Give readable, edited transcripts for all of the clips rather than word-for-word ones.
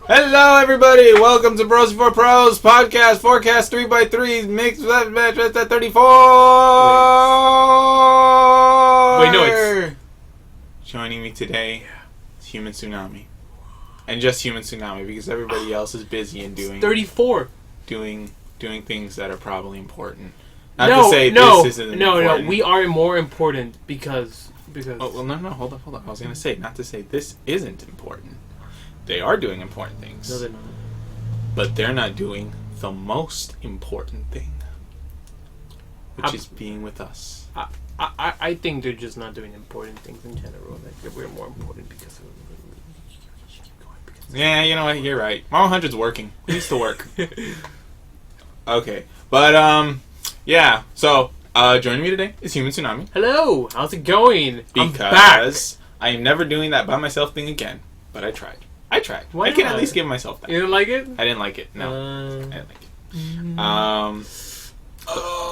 Hello, everybody. Welcome to BrosB4Pros podcast forecast 3x3 mixed match at 34. Wait, no, it's joining me today is Human Tsunami, and just Human Tsunami because everybody else is busy and doing 34. Doing things that are probably important. Not to say this isn't important. No, we are more important because. Oh well, no, hold on. I was gonna say not to say this isn't important. They are doing important things. No, they're not. But they're not doing the most important thing, which is being with us. I think they're just not doing important things in general. Like we're more important because. Yeah, you know what? You're right. Marvel 100's working. It needs to work. Okay, but yeah. So joining me today is Human Tsunami. Hello, how's it going? Because I'm never doing that by myself thing again. But I tried. Why I can not? at least give myself that. You didn't like it? I didn't like it. No, I didn't like it.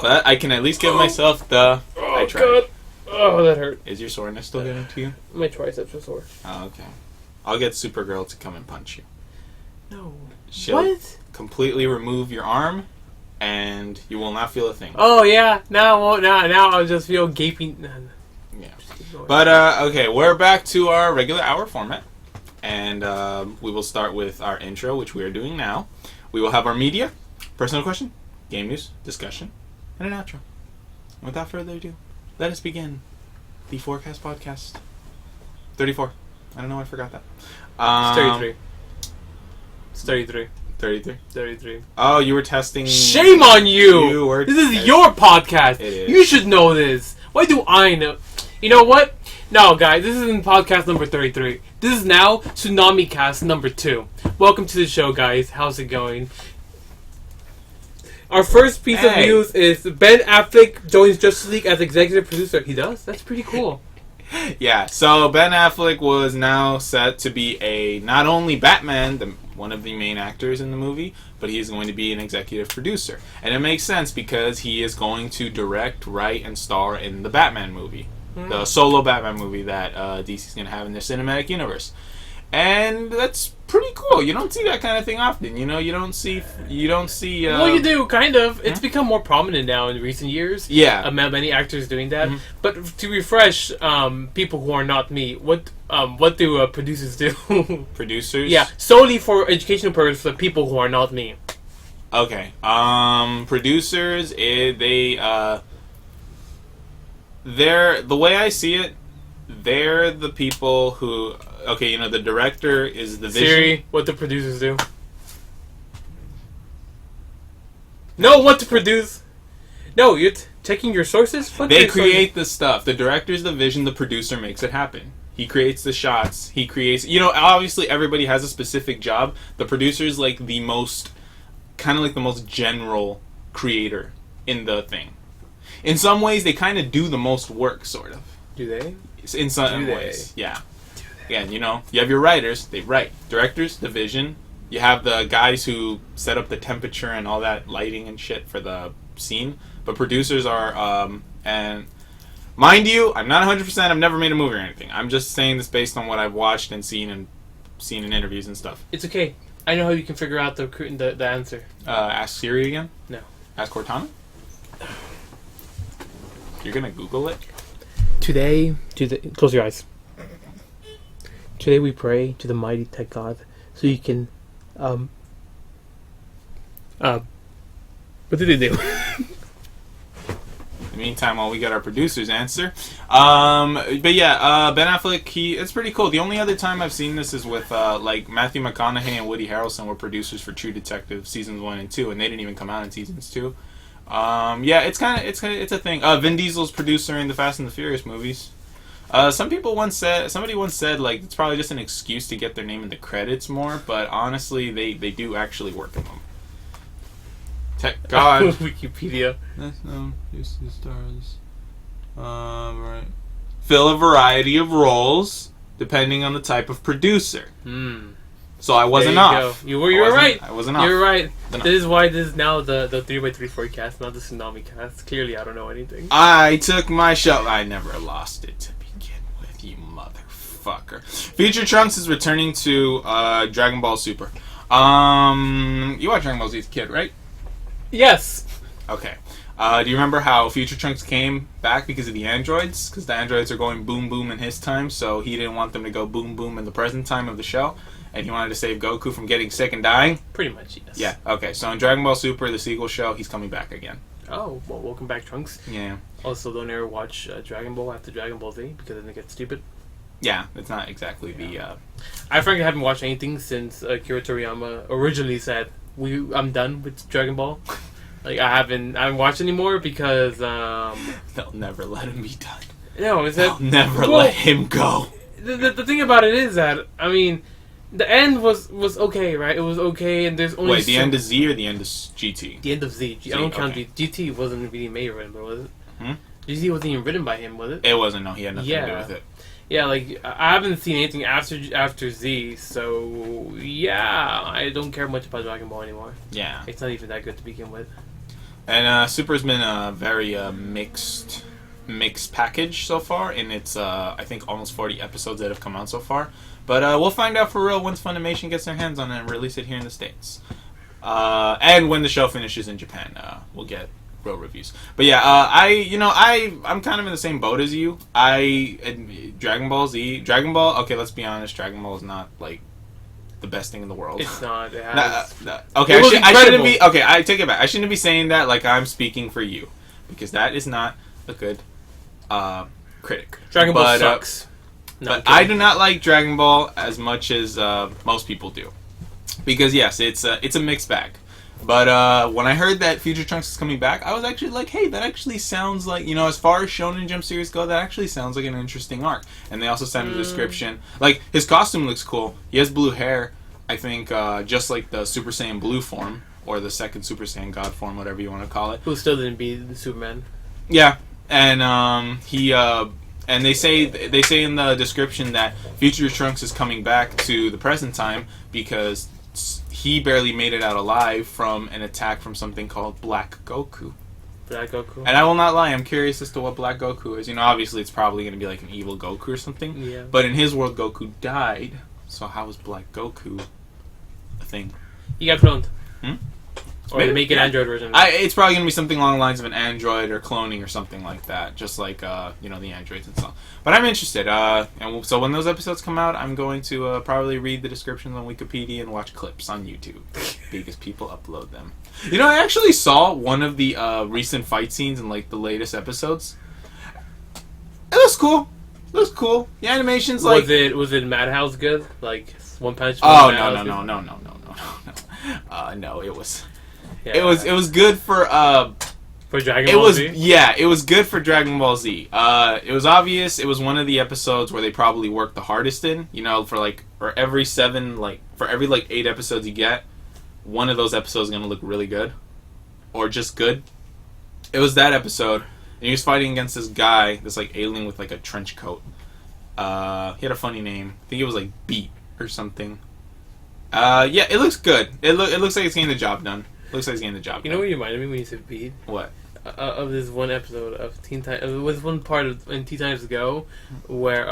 But I can at least give myself the. I tried. God. Oh, that hurt. Is your soreness still getting to you? My triceps are sore. Oh, okay. I'll get Supergirl to come and punch you. No. She'll completely remove your arm, and you will not feel a thing. Oh yeah. Now I'll just feel gaping. Yeah. But okay, we're back to our regular hour format. And we will start with our intro, which we are doing now. We will have our media, personal question, game news, discussion, and an outro. And without further ado, let us begin the Forecast Podcast 34. I don't know why I forgot that. 33. It's 33. 33? 33. Oh, you were testing... Shame on you! This is your podcast. It is. You should know this. Why do I know? You know what? No, guys, this isn't podcast number 33. This is now Tsunami Cast number 2. Welcome to the show, guys. How's it going? Our first piece of news is Ben Affleck joins Justice League as executive producer. He does? That's pretty cool. Yeah, so Ben Affleck was now set to be not only Batman, one of the main actors in the movie, but he is going to be an executive producer. And it makes sense because he is going to direct, write, and star in the Batman movie. The solo Batman movie that DC's going to have in their cinematic universe. And that's pretty cool. You don't see that kind of thing often. You know, you don't see... Well, you do, kind of. It's become more prominent now in recent years. Yeah. Many actors doing that. But to refresh people who are not me, what do producers do? Producers? Yeah, solely for educational purposes for people who are not me. Okay. Producers, they're, the way I see it, they're the people who... Okay, you know, the director is the vision. Siri, what do producers do? No, what to produce? No, you're checking your sources? They create the stuff. The director's the vision, the producer makes it happen. He creates the shots. He creates... You know, obviously everybody has a specific job. The producer's like the most... Kind of like the most general creator in the thing. In some ways, they kind of do the most work, sort of. Do they? In some ways, yeah. Again, you know, you have your writers, they write. Directors, the vision. You have the guys who set up the temperature and all that lighting and shit for the scene. But producers are, and mind you, I'm not 100%, I've never made a movie or anything. I'm just saying this based on what I've watched and seen in interviews and stuff. It's okay. I know how you can figure out the answer. Ask Siri again? No. Ask Cortana? You're gonna Google it? Close your eyes. Today we pray to the mighty tech God so you can what did they do? In the meantime, while we get our producer's answer. But yeah, Ben Affleck, it's pretty cool. The only other time I've seen this is with like Matthew McConaughey and Woody Harrelson were producers for True Detective seasons 1 and 2, and they didn't even come out in seasons 2. Yeah, it's a thing. Vin Diesel's producer in the Fast and the Furious movies. Somebody once said like it's probably just an excuse to get their name in the credits more, but honestly they do actually work in them. Tech God. Wikipedia. No, this is stars. Right. Fill a variety of roles depending on the type of producer. So I wasn't off. You were right. I wasn't off. You're right. This is why this is now the 3x3 forecast, not the Tsunami Cast. Clearly, I don't know anything. I took my shot. I never lost it to begin with, you motherfucker. Future Trunks is returning to Dragon Ball Super. You watch Dragon Ball Z as a kid, right? Yes. Okay. Do you remember how Future Trunks came back because of the androids? Because the androids are going boom boom in his time, so he didn't want them to go boom boom in the present time of the show, and he wanted to save Goku from getting sick and dying? Pretty much, yes. Yeah, okay. So in Dragon Ball Super, the sequel show, he's coming back again. Oh, well, welcome back, Trunks. Yeah. Also, don't ever watch Dragon Ball after Dragon Ball Z, because then it gets stupid. Yeah, it's not exactly the... I frankly haven't watched anything since Akira Toriyama originally said, I'm done with Dragon Ball. Like, I haven't watched anymore because... They'll never let him be done. No, is that... They'll never let him go. The thing about it is that, I mean, the end was okay, right? It was okay, and there's only... Wait, the end of Z or the end of GT? The end of Z. I don't count GT wasn't really made or written, was it? GT wasn't even written by him, was it? It wasn't, no. He had nothing to do with it. Yeah, like, I haven't seen anything after Z, so, yeah, I don't care much about Dragon Ball anymore. Yeah. It's not even that good to begin with. And Super's been a very mixed package so far, in its, I think, almost 40 episodes that have come out so far. But we'll find out for real once Funimation gets their hands on it and release it here in the States. And when the show finishes in Japan, we'll get real reviews. But yeah, I'm kind of in the same boat as you. Dragon Ball Z, okay, let's be honest, Dragon Ball is not, like, the best thing in the world. It's not. It has... Okay, I shouldn't be... Okay, I take it back. I shouldn't be saying that like I'm speaking for you. Because that is not a good critic. Dragon Ball sucks. But I do not like Dragon Ball as much as most people do. Because, yes, it's a mixed bag. But when I heard that Future Trunks is coming back, I was actually like, hey, that actually sounds like, as far as Shonen Jump series go, that actually sounds like an interesting arc. And they also sent a description. Like, his costume looks cool. He has blue hair, I think, just like the Super Saiyan Blue form, or the second Super Saiyan God form, whatever you want to call it. Who still didn't beat the Superman. Yeah, and and they say in the description that Future Trunks is coming back to the present time because he barely made it out alive from an attack from something called Black Goku. Black Goku. And I will not lie, I'm curious as to what Black Goku is. Obviously it's probably going to be like an evil Goku or something. Yeah. But in his world, Goku died. So how is Black Goku a thing? He got cloned. Or Maybe, make an Android version. It's probably going to be something along the lines of an android or cloning or something like that. Just like, the androids and stuff. But I'm interested. So when those episodes come out, I'm going to probably read the descriptions on Wikipedia and watch clips on YouTube. Because people upload them. I actually saw one of the recent fight scenes in, like, the latest episodes. It looks cool. The animation's like... Was it Madhouse good? Like, One Punch Man? Oh, no. No, it was... Yeah. It was good for Dragon Ball Z? Yeah, it was good for Dragon Ball Z. It was obvious it was one of the episodes where they probably worked the hardest in, for every 8 episodes you get, one of those episodes is going to look really good or just good. It was that episode, and he was fighting against this guy, this like alien with like a trench coat. He had a funny name. I think it was like Beat or something. Yeah, it looks good. It looks like it's getting the job done. Looks like he's getting the job. You know what you reminded me when you said Beat? What? Of this one episode of Teen Titans. It was one part in Teen Titans Go where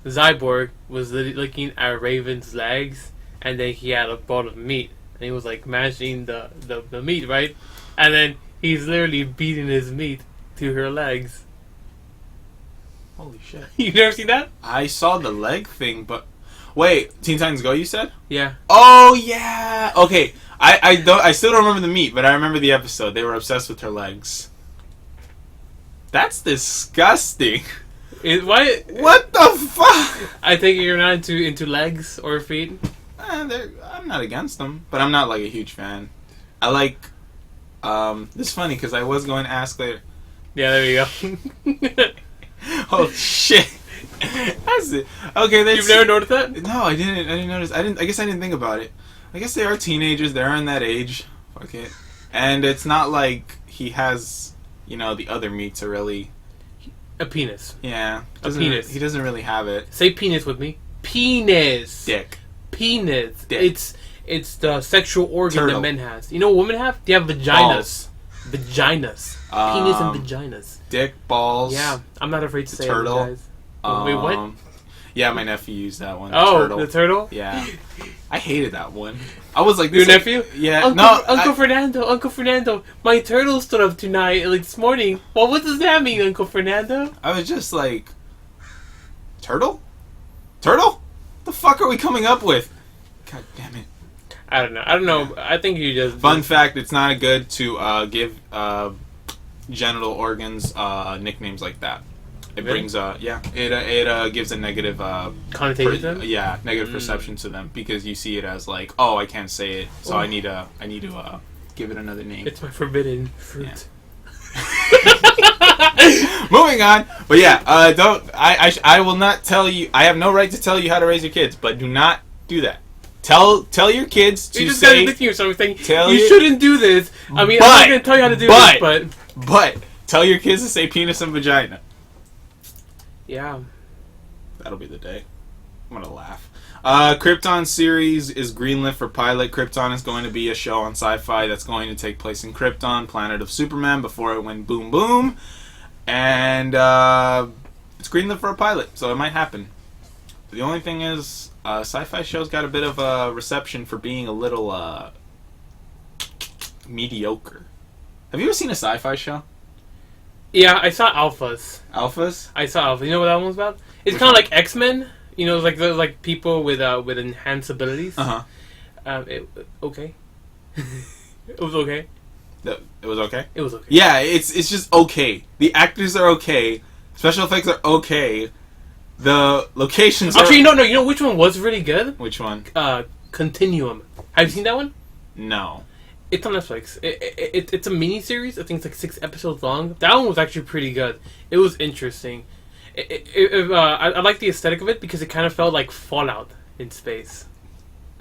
Cyborg was looking at Raven's legs, and then he had a bowl of meat, and he was like mashing the meat, right? And then he's literally beating his meat to her legs. Holy shit! You never seen that? I saw the leg thing, but wait, Teen Titans Go, you said? Yeah. Oh yeah. Okay. I still don't remember the meat, but I remember the episode. They were obsessed with her legs. That's disgusting. Why? What the fuck? I think you're not into legs or feet. I'm not against them, but I'm not like a huge fan. I like. This is funny because I was going to ask later. Yeah, there you go. Oh shit. That's it. Okay, you've never noticed that? No, I didn't notice. I guess I didn't think about it. I guess they are teenagers. They're in that age. Fuck it. And it's not like he has, the other meats are really... A penis. Yeah. A penis. He doesn't really have it. Say penis with me. Penis. Dick. Penis. Dick. It's the sexual organ Turtle. that men have. You know what women have? They have vaginas. Balls. Vaginas. Penis and vaginas. Dick, balls. Yeah. I'm not afraid to say turtle. it, guys. Wait, what? Yeah, my nephew used that one. Oh, Turtle. the turtle? Yeah. I hated that one. I was like, Your nephew? Yeah. Uncle Fernando, my turtle stood up tonight, like this morning. Well, what does that mean, Uncle Fernando? I was just like, turtle? Turtle? The fuck are we coming up with? God damn it. I don't know. Yeah. I think you just... Fun fact, it's not good to give genital organs nicknames like that. It Really? brings it gives a negative Connotation to them? yeah, negative perception to them because you see it as like, oh, I can't say it, so I need to give it another name. It's my forbidden fruit. Yeah. Moving on, but yeah, I will not tell you. I have no right to tell you how to raise your kids, but do not do that. Tell your kids to You just say. got to or something. Tell You shouldn't do this. I mean, I'm not going to tell you how to do this, but tell your kids to say penis and vagina. Yeah. That'll be the day. I'm gonna laugh. Krypton series is greenlit for pilot. Krypton is going to be a show on Sci-Fi that's going to take place in Krypton, planet of Superman, before it went boom boom. And it's greenlit for a pilot, so it might happen. The only thing is, Sci-Fi shows got a bit of a reception for being a little mediocre. Have you ever seen a Sci-Fi show? Yeah, I saw Alphas. Alphas? I saw Alphas. You know what that one was about? It's kind of like X-Men. You know, like people with enhanced abilities. Okay. It was okay. It was okay? It was okay. Yeah, it's just okay. The actors are okay. Special effects are okay. The locations Actually, no. You know which one was really good? Which one? Continuum. Have you seen that one? No. It's on Netflix. It's a mini series. I think it's like 6 episodes long. That one was actually pretty good. It was interesting. I like the aesthetic of it because it kind of felt like Fallout in space.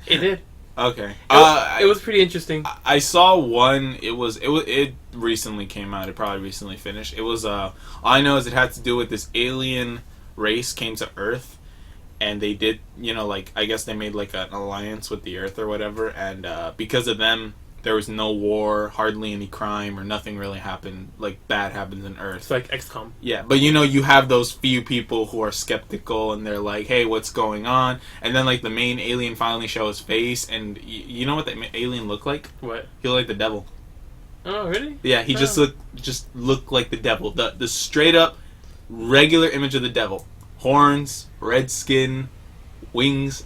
It did. Okay. It was pretty interesting. I saw one. It recently came out. It probably recently finished. It was all I know is it had to do with this alien race came to Earth, and they did, I guess they made like an alliance with the Earth or whatever, and because of them, there was no war, hardly any crime, or nothing really happened, like bad happens in Earth. It's like XCOM. Yeah, but you have those few people who are skeptical, and they're like, hey, what's going on? And then like the main alien finally shows his face, and you know what that alien looked like? What? He looked like the devil. Oh, really? Yeah, he just looked like the devil. The straight up regular image of the devil. Horns, red skin, wings.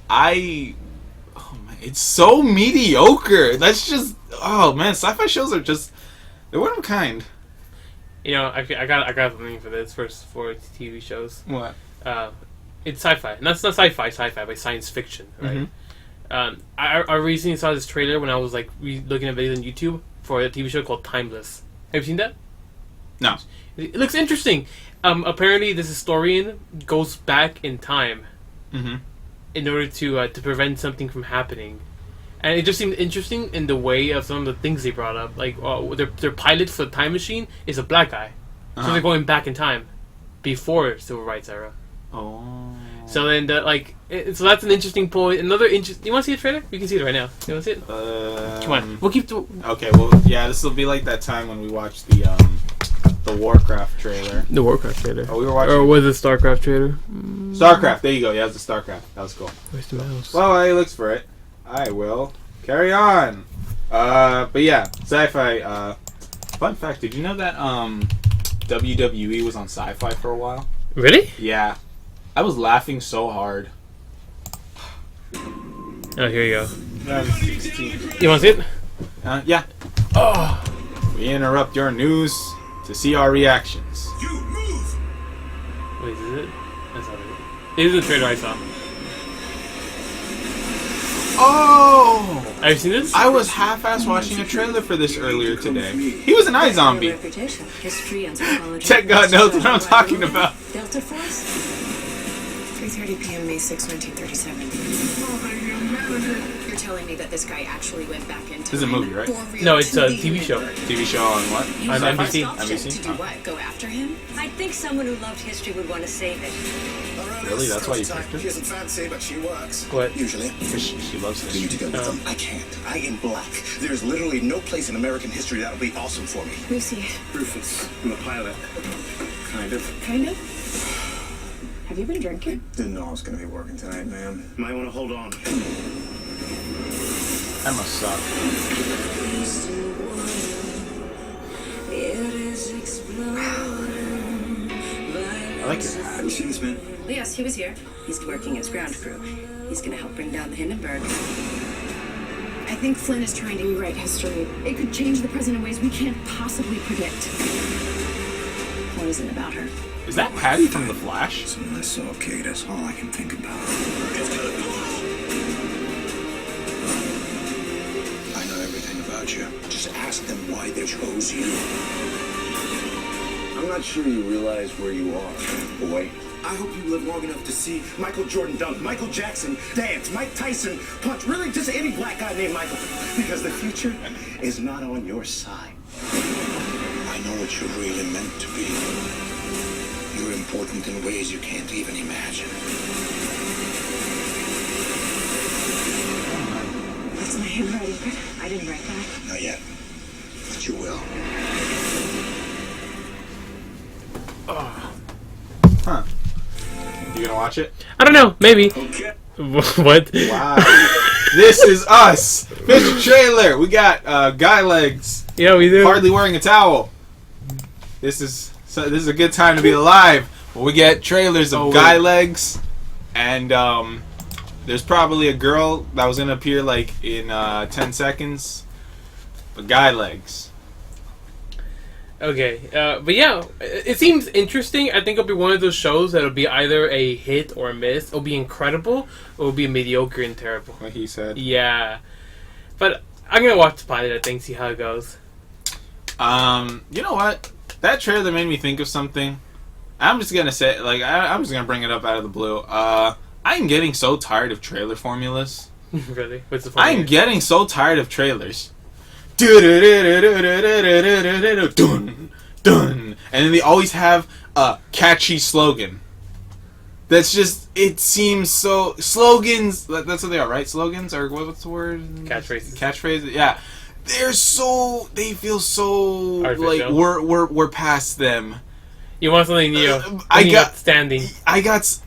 It's so mediocre. That's just, oh man, sci-fi shows are just, they're one of a kind. Actually, I got something for this for TV shows. What? It's sci-fi. And that's not sci-fi, but science fiction, right? Mm-hmm. I recently saw this trailer when I was like looking at videos on YouTube for a TV show called Timeless. Have you seen that? No. It looks interesting. Apparently, this historian goes back in time. Mm-hmm. In order to prevent something from happening, and it just seemed interesting in the way of some of the things they brought up. Like their pilot for the time machine is a black guy, so they're going back in time before civil rights era. Oh. So then, so that's an interesting point. Another interesting. You want to see the trailer? We can see it right now. You want to see it? Come on. We'll keep. Okay. Well, yeah. This will be like that time when we watched the Warcraft trailer. The Warcraft trailer. Oh, we were watching. Or was it StarCraft trailer? StarCraft. There you go. Yeah, it's the StarCraft. That was cool. Where's the mouse? Well, while he looks for it, I will carry on. But yeah, sci-fi. Fun fact: did you know that WWE was on Sci-Fi for a while? Really? Yeah, I was laughing so hard. Oh, here you go. That was 16. You want to see it? Yeah. Oh, we interrupt your news to see our reactions. You move. Wait, is it? That's not it. This is the trailer I saw. Oh! Have you seen this? I was half-ass watching a trailer for this earlier today. He was an iZombie. Tech God knows what I'm talking about. Delta Force? 3:30 p.m. May 6, 1937. You're telling me that this guy actually went back in time? This is a movie, right? No, it's a TV show. TV show on what? On NBC. To do what? Go after him? I think someone who loved history would want to save it. Really? That's why you picked her? She isn't fancy, but she works. What? Usually. She loves You need to this. go with them. I can't. I am black. There's literally no place in American history that would be awesome for me. Lucy. Rufus, I'm a pilot. Kind of. Kind of? Have Have you been drinking? Didn't know I was gonna be working tonight, ma'am. Might want to hold on. That must suck. I like your hat. Have you seen this man? Yes, he was here. He's working as ground crew. He's gonna help bring down the Hindenburg. I think Flynn is trying to rewrite history. It could change the present in ways we can't possibly predict. What is it about her? Is that Patty from The Flash? So when I saw Kate, that's all I can think about. I know everything about you. Just ask them why they chose you. I'm not sure you realize where you are, boy. I hope you live long enough to see Michael Jordan dunk, Michael Jackson dance, Mike Tyson punch, really just any black guy named Michael. Because the future is not on your side. I know what you're really meant to be. You're important in ways you can't even imagine. That's my handwriting, but I didn't write that. Not yet, but you will. Huh. You gonna watch it? I don't know. Maybe. Okay. What? Wow. This is us. Fish trailer. We got guy legs. Yeah, we do. Hardly wearing a towel. This is a good time to be alive. Well, we get trailers of guy legs, and there's probably a girl that was gonna appear like in 10 seconds. But guy legs. Okay, but yeah, it seems interesting. I think it'll be one of those shows that'll be either a hit or a miss. It'll be incredible, or it'll be mediocre and terrible. What he said. Yeah, but I'm gonna watch the pilot, I think, see how it goes. You know what? That trailer made me think of something. I'm just gonna say, like, I'm just gonna bring it up out of the blue. I'm getting so tired of trailer formulas. Really? What's the formula? I'm getting so tired of trailers. Dun, dun. And then they always have a catchy slogan. That's just, it seems so, slogans, that's what they are, right? Slogans, or what's the word? Catchphrases. Catchphrases, yeah. They feel so, Artificial. like, we're past them. You want something new? I got standing. I got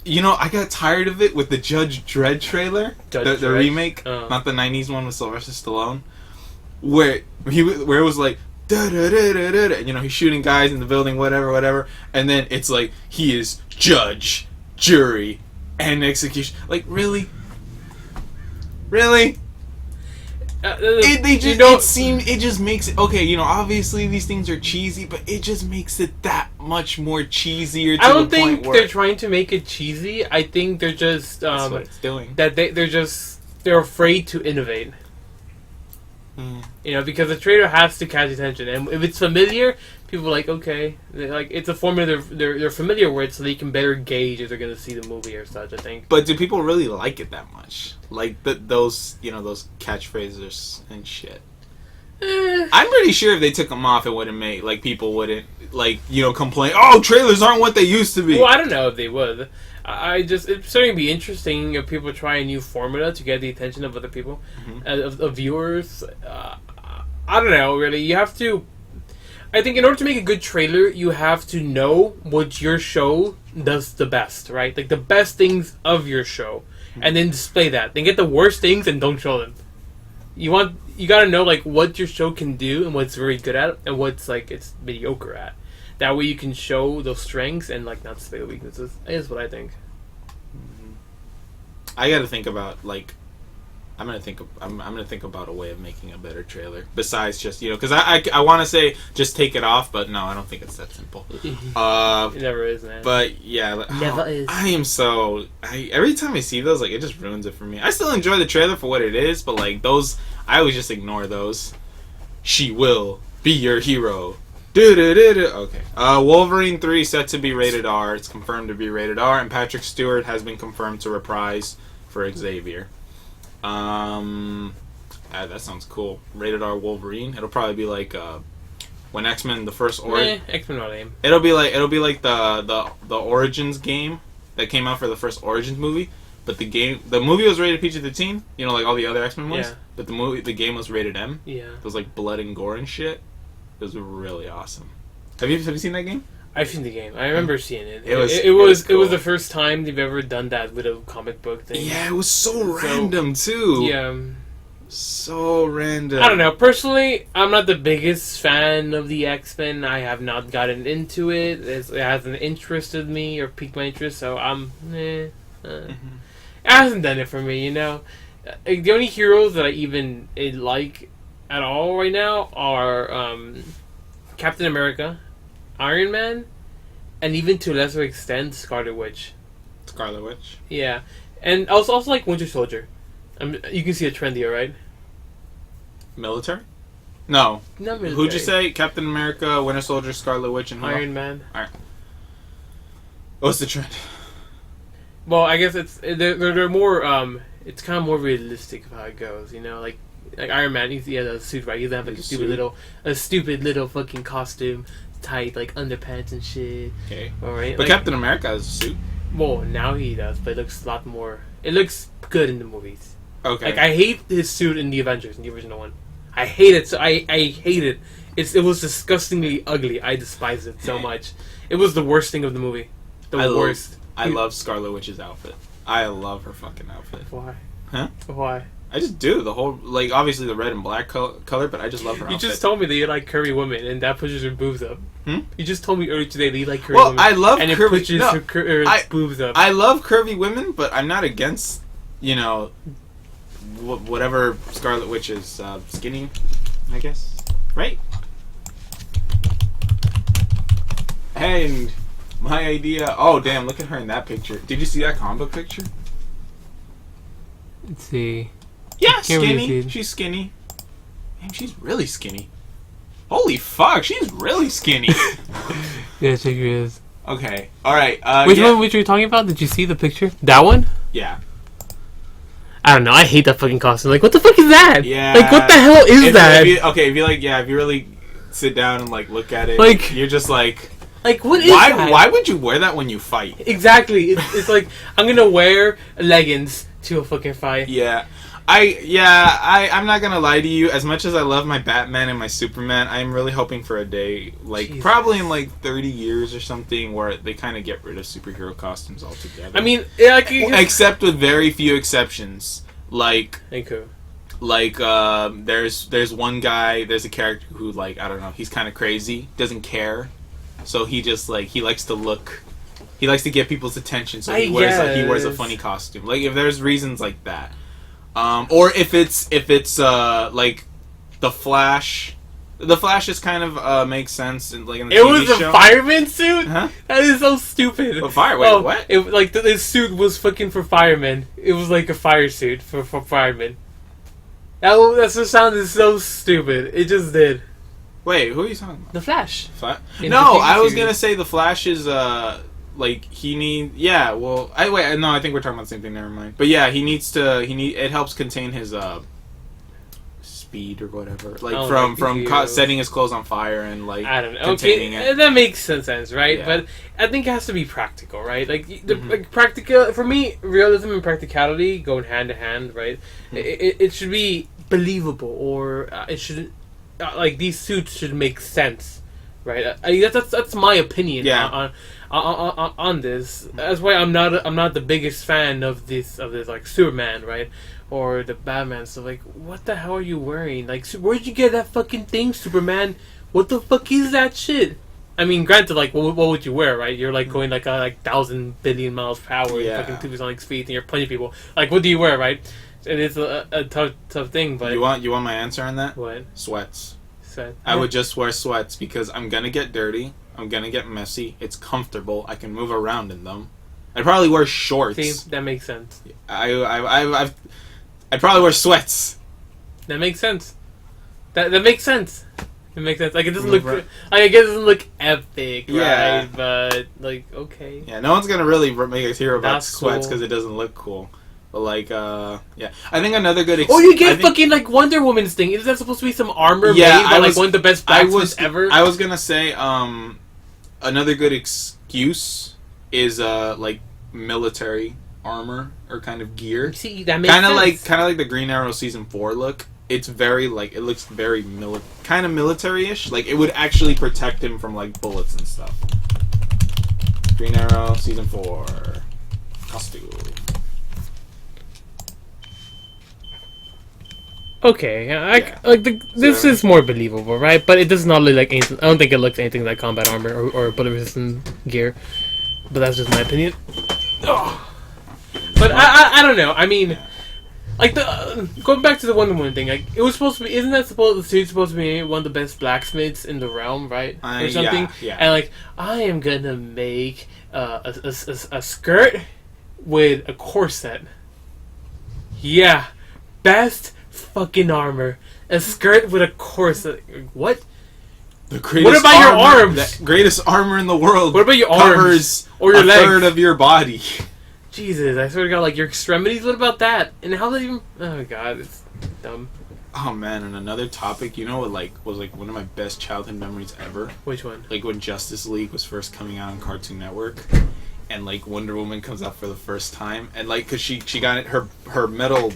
tired of it with the Judge Dredd trailer, the Dredd? remake, not the '90s one with Sylvester Stallone, where it was like da da da da da, and he's shooting guys in the building, whatever, and then it's like he is judge, jury, and execution. Like really. It just makes it okay. Obviously these things are cheesy, but it just makes it that much more cheesier. I don't think they're trying to make it cheesy. I think they're just that's what it's doing. That they're afraid to innovate. Because the trailer has to catch attention, and if it's familiar, people are like, okay, it's a formula they're familiar with, so they can better gauge if they're going to see the movie or such. I think. But do people really like it that much? Like those catchphrases and shit. I'm pretty sure if they took them off, it wouldn't make people wouldn't complain. Oh, trailers aren't what they used to be. Well, I don't know if they would. It's starting to be interesting if people try a new formula to get the attention of other people, of viewers. I don't know, really. You have to. I think in order to make a good trailer, you have to know what your show does the best, right? Like the best things of your show, and then display that. Then get the worst things and don't show them. You gotta know what your show can do and what's very good at, and what's it's mediocre at. That way you can show those strengths and not display the weaknesses. Is what I think. I got to think about I'm gonna think about a way of making a better trailer besides just because I want to say just take it off, but no, I don't think it's that simple. It never is, man. But yeah, never is. I am so every time I see those, it just ruins it for me. I still enjoy the trailer for what it is, but those I always just ignore those. She will be your hero. Okay. Wolverine 3 set to be rated R. It's confirmed to be rated R, and Patrick Stewart has been confirmed to reprise for Xavier. That sounds cool. Rated R Wolverine. It'll probably be when X-Men the first X-Men not lame. It'll be like the Origins game that came out for the first Origins movie, but the movie was rated PG-13. Like all the other X-Men ones. Yeah. But the game was rated M. Yeah. It was blood and gore and shit. It was really awesome. Have you seen that game? I've seen the game. I remember seeing it. It was It was cool. the first time they've ever done that with a comic book thing. Yeah, it was so random too. Yeah. So random. I don't know. Personally, I'm not the biggest fan of the X-Men. I have not gotten into it. It hasn't interested me or piqued my interest, so I'm It hasn't done it for me, you know. The only heroes that I even like at all right now are Captain America, Iron Man, and even to a lesser extent, Scarlet Witch. Scarlet Witch. Yeah, and also like Winter Soldier. You can see a trend here, right? Military? No. Not military. Who'd you say? Captain America, Winter Soldier, Scarlet Witch, and who Iron else? Man. What's the trend? Well, I guess they're more it's kind of more realistic of how it goes, you know, like Iron Man. He has a suit, right? He doesn't have like a stupid little fucking costume, tight like underpants and shit. Okay. All right. But like, Captain America has a suit. Well, now he does, but it looks a lot more. It looks good in the movies. Okay. Like I hate his suit in the Avengers, in the original one. I hate it. So I hate it. It was disgustingly ugly. I despise it so much. It was the worst thing of the movie. Worst. I love Scarlet Witch's outfit. I love her fucking outfit. Why? Huh? Why? I just do. The whole, like, obviously the red and black color, but I just love her You outfit. just told me that you like curvy women, and that pushes her boobs up. Hmm? You just told me earlier today that you like curvy Well, women. I love and it curvy... pushes no, her boobs up. I love curvy women, but I'm not against, you know, whatever Scarlet Witch is. Skinny, I guess. Right? And my idea... Oh, damn, look at her in that picture. Did you see that comic book picture? Let's see. Yeah, Can't really see skinny. it. She's skinny. Man, she's really skinny. Holy fuck, she's really skinny. Yeah, check her is. Okay, alright. Which one were you talking about? Did you see the picture? That one? Yeah. I don't know. I hate that fucking costume. Like, what the fuck is that? Yeah. Like, what the hell is that? If you really sit down and like look at it, Like- you're just like, Like, what is why? that? Why would you wear that when you fight? Exactly. It's like, I'm gonna wear leggings to a fucking fight. Yeah. I'm not gonna lie to you. As much as I love my Batman and my Superman, I'm really hoping for a day, like Jesus. probably in like 30 years or something, where they kind of get rid of superhero costumes altogether. I mean, yeah, like, except with very few exceptions, like Thank you. there's one guy, there's a character who, like, I don't know, he's kind of crazy, doesn't care, so he just like he likes to get people's attention, so he wears a funny costume. Like, if there's reasons like that. Or if it's like the Flash. The Flash just kind of makes sense in, like, in the It TV was show. a fireman suit? Huh? That is so stupid. What? This suit was fucking for firemen. It was like a fire suit for firemen. That just sounded so stupid. It just did. Wait, who are you talking about? The Flash. No, the TV I was series. gonna say the Flash is like, he need, yeah, well, I think we're talking about the same thing, never mind. But yeah, it helps contain his speed or whatever, like, from setting his clothes on fire and, like, I don't know. containing Okay, it. that makes some sense, right? Yeah. But I think it has to be practical, right? Like, like practical for me, realism and practicality go hand to hand, right? It should be believable, or it should like, these suits should make sense, right? That's my opinion. Yeah. On this. That's why I'm not the biggest fan of this like Superman, right? Or the Batman. So, like, what the hell are you wearing? Like, where'd you get that fucking thing, Superman? What the fuck is that shit? I mean, granted, like, what would you wear, right? You're like going like 1,000 billion miles per hour, Yeah. fucking supersonic speed, and you're punching people. Like, what do you wear, right? It is a tough thing, but You want my answer on that? what? Sweats. So, I would just wear sweats because I'm gonna get dirty. I'm gonna get messy. It's comfortable. I can move around in them. I'd probably wear shorts. see, that makes sense. I'd probably wear sweats. That makes sense. That makes sense. It makes sense. Like, it doesn't look Right. like, I guess it doesn't look epic, Yeah. right? But, like, okay. Yeah, no one's gonna really make us hear about That's sweats cool. because it doesn't look cool. But, like, yeah, I think another good. Oh, you get fucking like Wonder Woman's thing. Isn't that supposed to be some armor Yeah, made by like one of the best blacksmiths ever? I was gonna say, another good excuse is like military armor or kind of gear. See, that makes Kind of sense. like the Green Arrow season 4 look. It's very, like, it looks very kind of military-ish. Like, it would actually protect him from, like, bullets and stuff. Green Arrow, Season 4. Costume. Okay, Yeah. this So- is more believable, right? But it does not look like anything. I don't think it looks anything like combat armor or bullet resistant gear. But that's just my opinion. Ugh. But I don't know. I mean, like going back to the Wonder Woman thing, like it was supposed to be. Isn't that the suit supposed to be one of the best blacksmiths in the realm, right? Or something. Yeah. And like, I am gonna make a skirt with a corset. Yeah, best fucking armor. A skirt with a corset. What? The greatest What about your armor, arms? The greatest armor in the world. What about your covers arms? Or your a legs? third of your body. Jesus, I swear to God, like your extremities. What about that? And how they even? Oh God, it's dumb. Oh man, and another topic, you know what was one of my best childhood memories ever? Which one? Like when Justice League was first coming out on Cartoon Network, and like Wonder Woman comes out for the first time, and like because she got her metal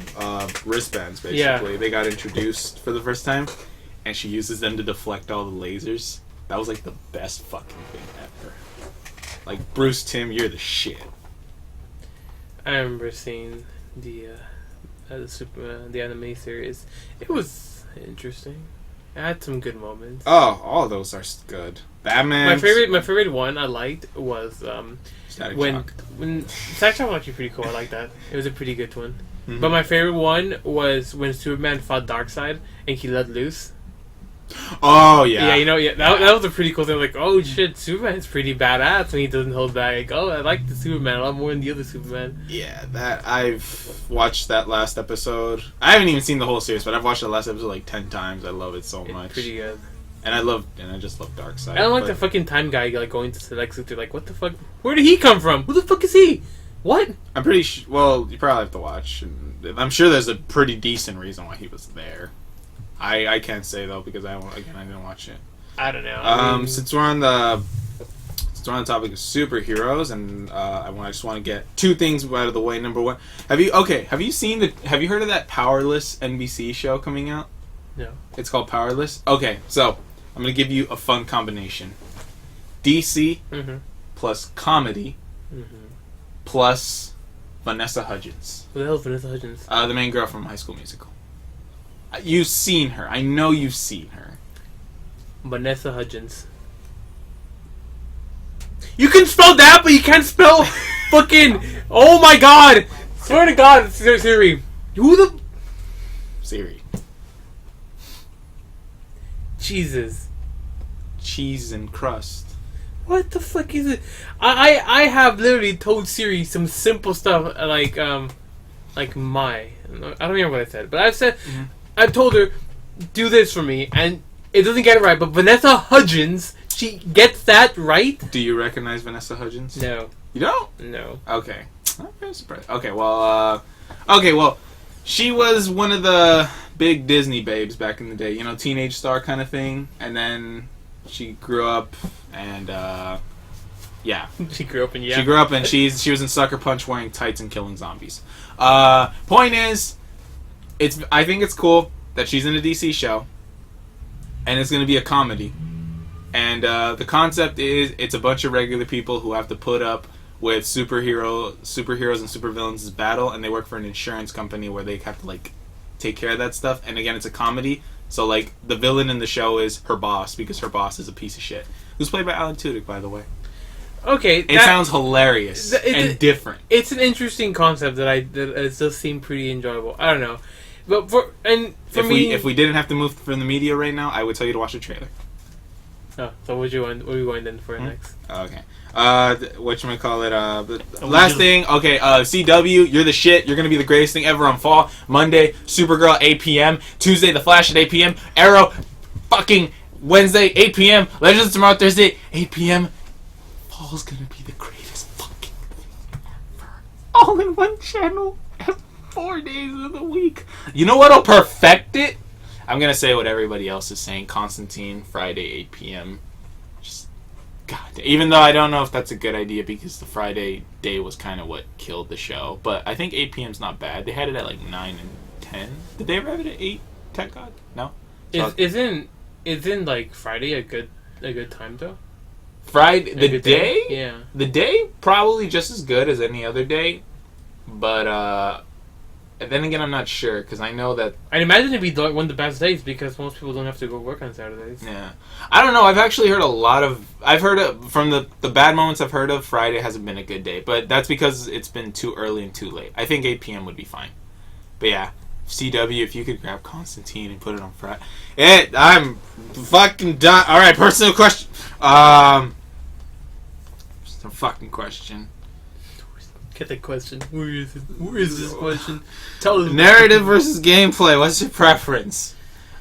wristbands basically, Yeah. they got introduced for the first time, and she uses them to deflect all the lasers. That was like the best fucking thing ever. Like Bruce Timm, you're the shit. I remember seeing the anime series. It was interesting. It had some good moments. Oh, all of those are good. Batman. My favorite one I liked was Static when Shock. Static Shock was actually pretty cool. I like that. It was a pretty good one. Mhm. But my favorite one was when Superman fought Darkseid and he let loose. Oh yeah. Yeah, that was a pretty cool thing. Like, oh shit, Superman's pretty badass when he doesn't hold back. Like, oh, I like the Superman a lot more than the other Superman. Yeah, that I've watched that last episode. I haven't even seen the whole series, but I've watched the last episode like 10 times. I love it so much. It's pretty good. And I just love Darkseid. I don't like the fucking time guy like going to Lex Luthor. Like, what the fuck? Where did he come from? Who the fuck is he? What? I'm pretty well, you probably have to watch. I'm sure there's a pretty decent reason why he was there. I can't say though because I didn't watch it. I don't know. Since we're on the topic of superheroes, and I just want to get two things out of the way. Number one, have you heard of that Powerless NBC show coming out? No. It's called Powerless. Okay, so I'm gonna give you a fun combination: DC Mm-hmm. plus comedy plus Vanessa Hudgens, Who the hell is Vanessa Hudgens? the main girl from High School Musical. You've seen her. I know you've seen her. Vanessa Hudgens. You can spell that, but you can't spell fucking. Oh my God! Swear to God, Siri. Who the? Siri. Jesus. Cheese and crust. What the fuck is it? I have literally told Siri some simple stuff like my. I don't remember what I said, but I've said. I've told her, do this for me, and it doesn't get it right. But Vanessa Hudgens, she gets that right. Do you recognize Vanessa Hudgens? No. You don't? No. Okay. I'm very surprised. Okay, well, she was one of the big Disney babes back in the day. You know, teenage star kind of thing. And then she grew up, and yeah. She grew up in She grew up, and she was in Sucker Punch wearing tights and killing zombies. Point is, I think it's cool that she's in a DC show, and it's going to be a comedy. And the concept is it's a bunch of regular people who have to put up with superheroes and supervillains' battle, and they work for an insurance company where they have to like take care of that stuff. And again, it's a comedy, so like the villain in the show is her boss because her boss is a piece of shit, who's played by Alan Tudyk, by the way. Okay, It sounds hilarious and different. It's an interesting concept that it does seem pretty enjoyable. I don't know, but for me, if we didn't have to move from the media right now, I would tell you to watch the trailer. Oh, so what are we going then for next? Okay. Last thing. Okay. CW, you're the shit. You're gonna be the greatest thing ever on fall. Monday, Supergirl 8 p.m. Tuesday, The Flash at 8 p.m. Arrow, fucking Wednesday 8 p.m. Legends tomorrow Thursday 8 p.m. Fall's gonna be the greatest fucking thing ever. All in one channel, 4 days of the week. You know what'll perfect it? I'm gonna say what everybody else is saying. Constantine, Friday 8 p.m. Just God. Even though I don't know if that's a good idea because the Friday day was kind of what killed the show. But I think 8 p.m. is not bad. They had it at like 9 and 10. Did they ever have it at 8? Tech God? No. Isn't like Friday a good time though? Friday, the Every day? Yeah. The day, probably just as good as any other day. But, and then again, I'm not sure, because I know that... I'd imagine it'd be one of the best days, because most people don't have to go work on Saturdays. Yeah. I don't know, I've actually heard a lot of... I've heard of, from the bad moments I've heard of, Friday hasn't been a good day. But that's because it's been too early and too late. I think 8 p.m. would be fine. But yeah, CW, if you could grab Constantine and put it on Friday... I'm fucking done. Alright, personal question. Just a fucking question. Get that question. Where is it? Where is this question? Tell us. Narrative versus gameplay. What's your preference?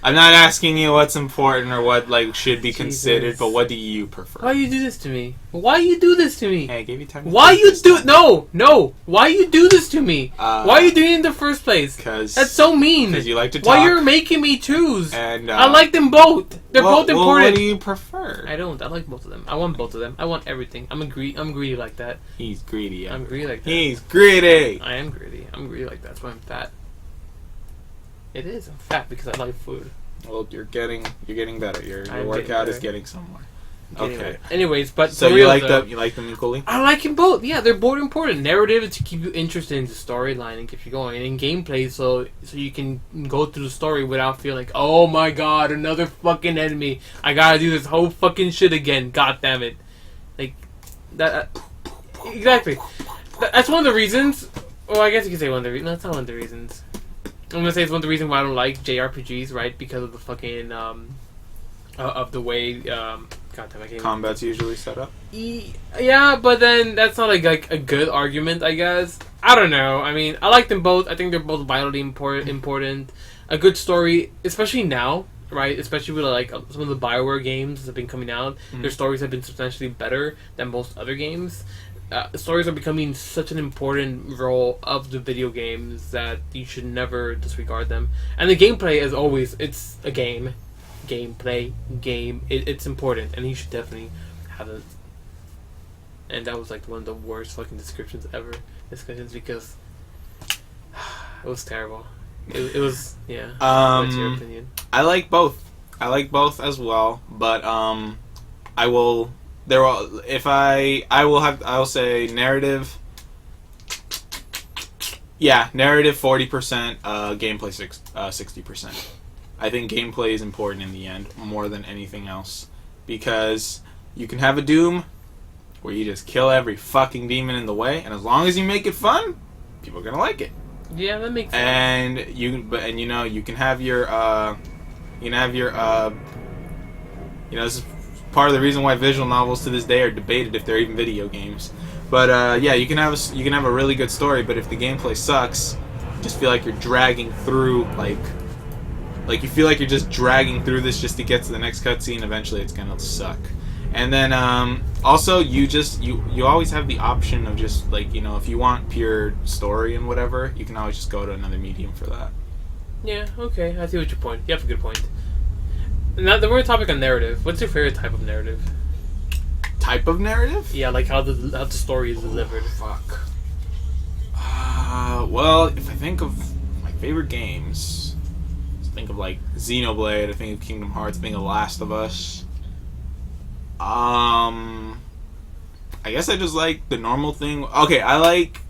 I'm not asking you what's important or what should be considered, Jesus. but what do you prefer? Why you do this to me? Why you do this to me? Hey, I gave you time. Why you do no? Why you do this to me? Why you doing it in the first place? Because That's so mean. Because you like to talk. Why you're making me choose? And I like them both. They're both important. What do you prefer? I don't. I like both of them. I want both of them. I want everything. I'm greedy like that. He's greedy. Yeah. I'm greedy like that. He's greedy. I am greedy. I'm greedy like that. That's why I'm fat. It is. I'm fat because I like food. Well, you're getting better. Your I'm workout getting is getting somewhere. Getting Okay. there. Anyways, but So for you real, like though, them? You like them equally? I like them both. Yeah, they're both important. Narrative to keep you interested in the storyline and keep you going, and gameplay so you can go through the story without feeling like, oh my god, another fucking enemy. I gotta do this whole fucking shit again. God damn it! Like that. Exactly. That's one of the reasons. Well, I guess you could say one of the reasons. No, that's not one of the reasons. I'm gonna say it's one of the reasons why I don't like JRPGs, right? Because of the fucking of the way God damn, I can't Combat's usually set up. Yeah, but then that's not like a good argument, I guess. I don't know. I mean, I like them both. I think they're both vitally important. A good story, especially now, right? Especially with like some of the BioWare games that have been coming out. Their stories have been substantially better than most other games. Stories are becoming such an important role of the video games that you should never disregard them. And the gameplay, as always, it's a game. Gameplay, game. It's important, and you should definitely have it. And that was like one of the worst fucking descriptions ever. Discussions because it was terrible. It was, yeah. What's your opinion? I like both. I like both as well, but I will. I'll say narrative. Yeah, narrative 40%, gameplay 60%. I think gameplay is important in the end more than anything else because you can have a Doom where you just kill every fucking demon in the way, and as long as you make it fun, people are gonna like it. Yeah, that makes sense. And you can have your this is part of the reason why visual novels to this day are debated if they're even video games. But yeah, you can have a really good story, but if the gameplay sucks, you just feel like you're dragging through like you feel like you're just dragging through this just to get to the next cutscene. Eventually, it's gonna suck. And then also you always have the option of just if you want pure story and whatever, you can always just go to another medium for that. Yeah, okay, I see what your point. You have a good point. Now that we're on topic on narrative, what's your favorite type of narrative? Type of narrative? Yeah, like how the story is delivered. Fuck. Well, if I think of my favorite games, I think of like Xenoblade, I think of Kingdom Hearts, I think of Last of Us. I guess I just like the normal thing. Okay, I like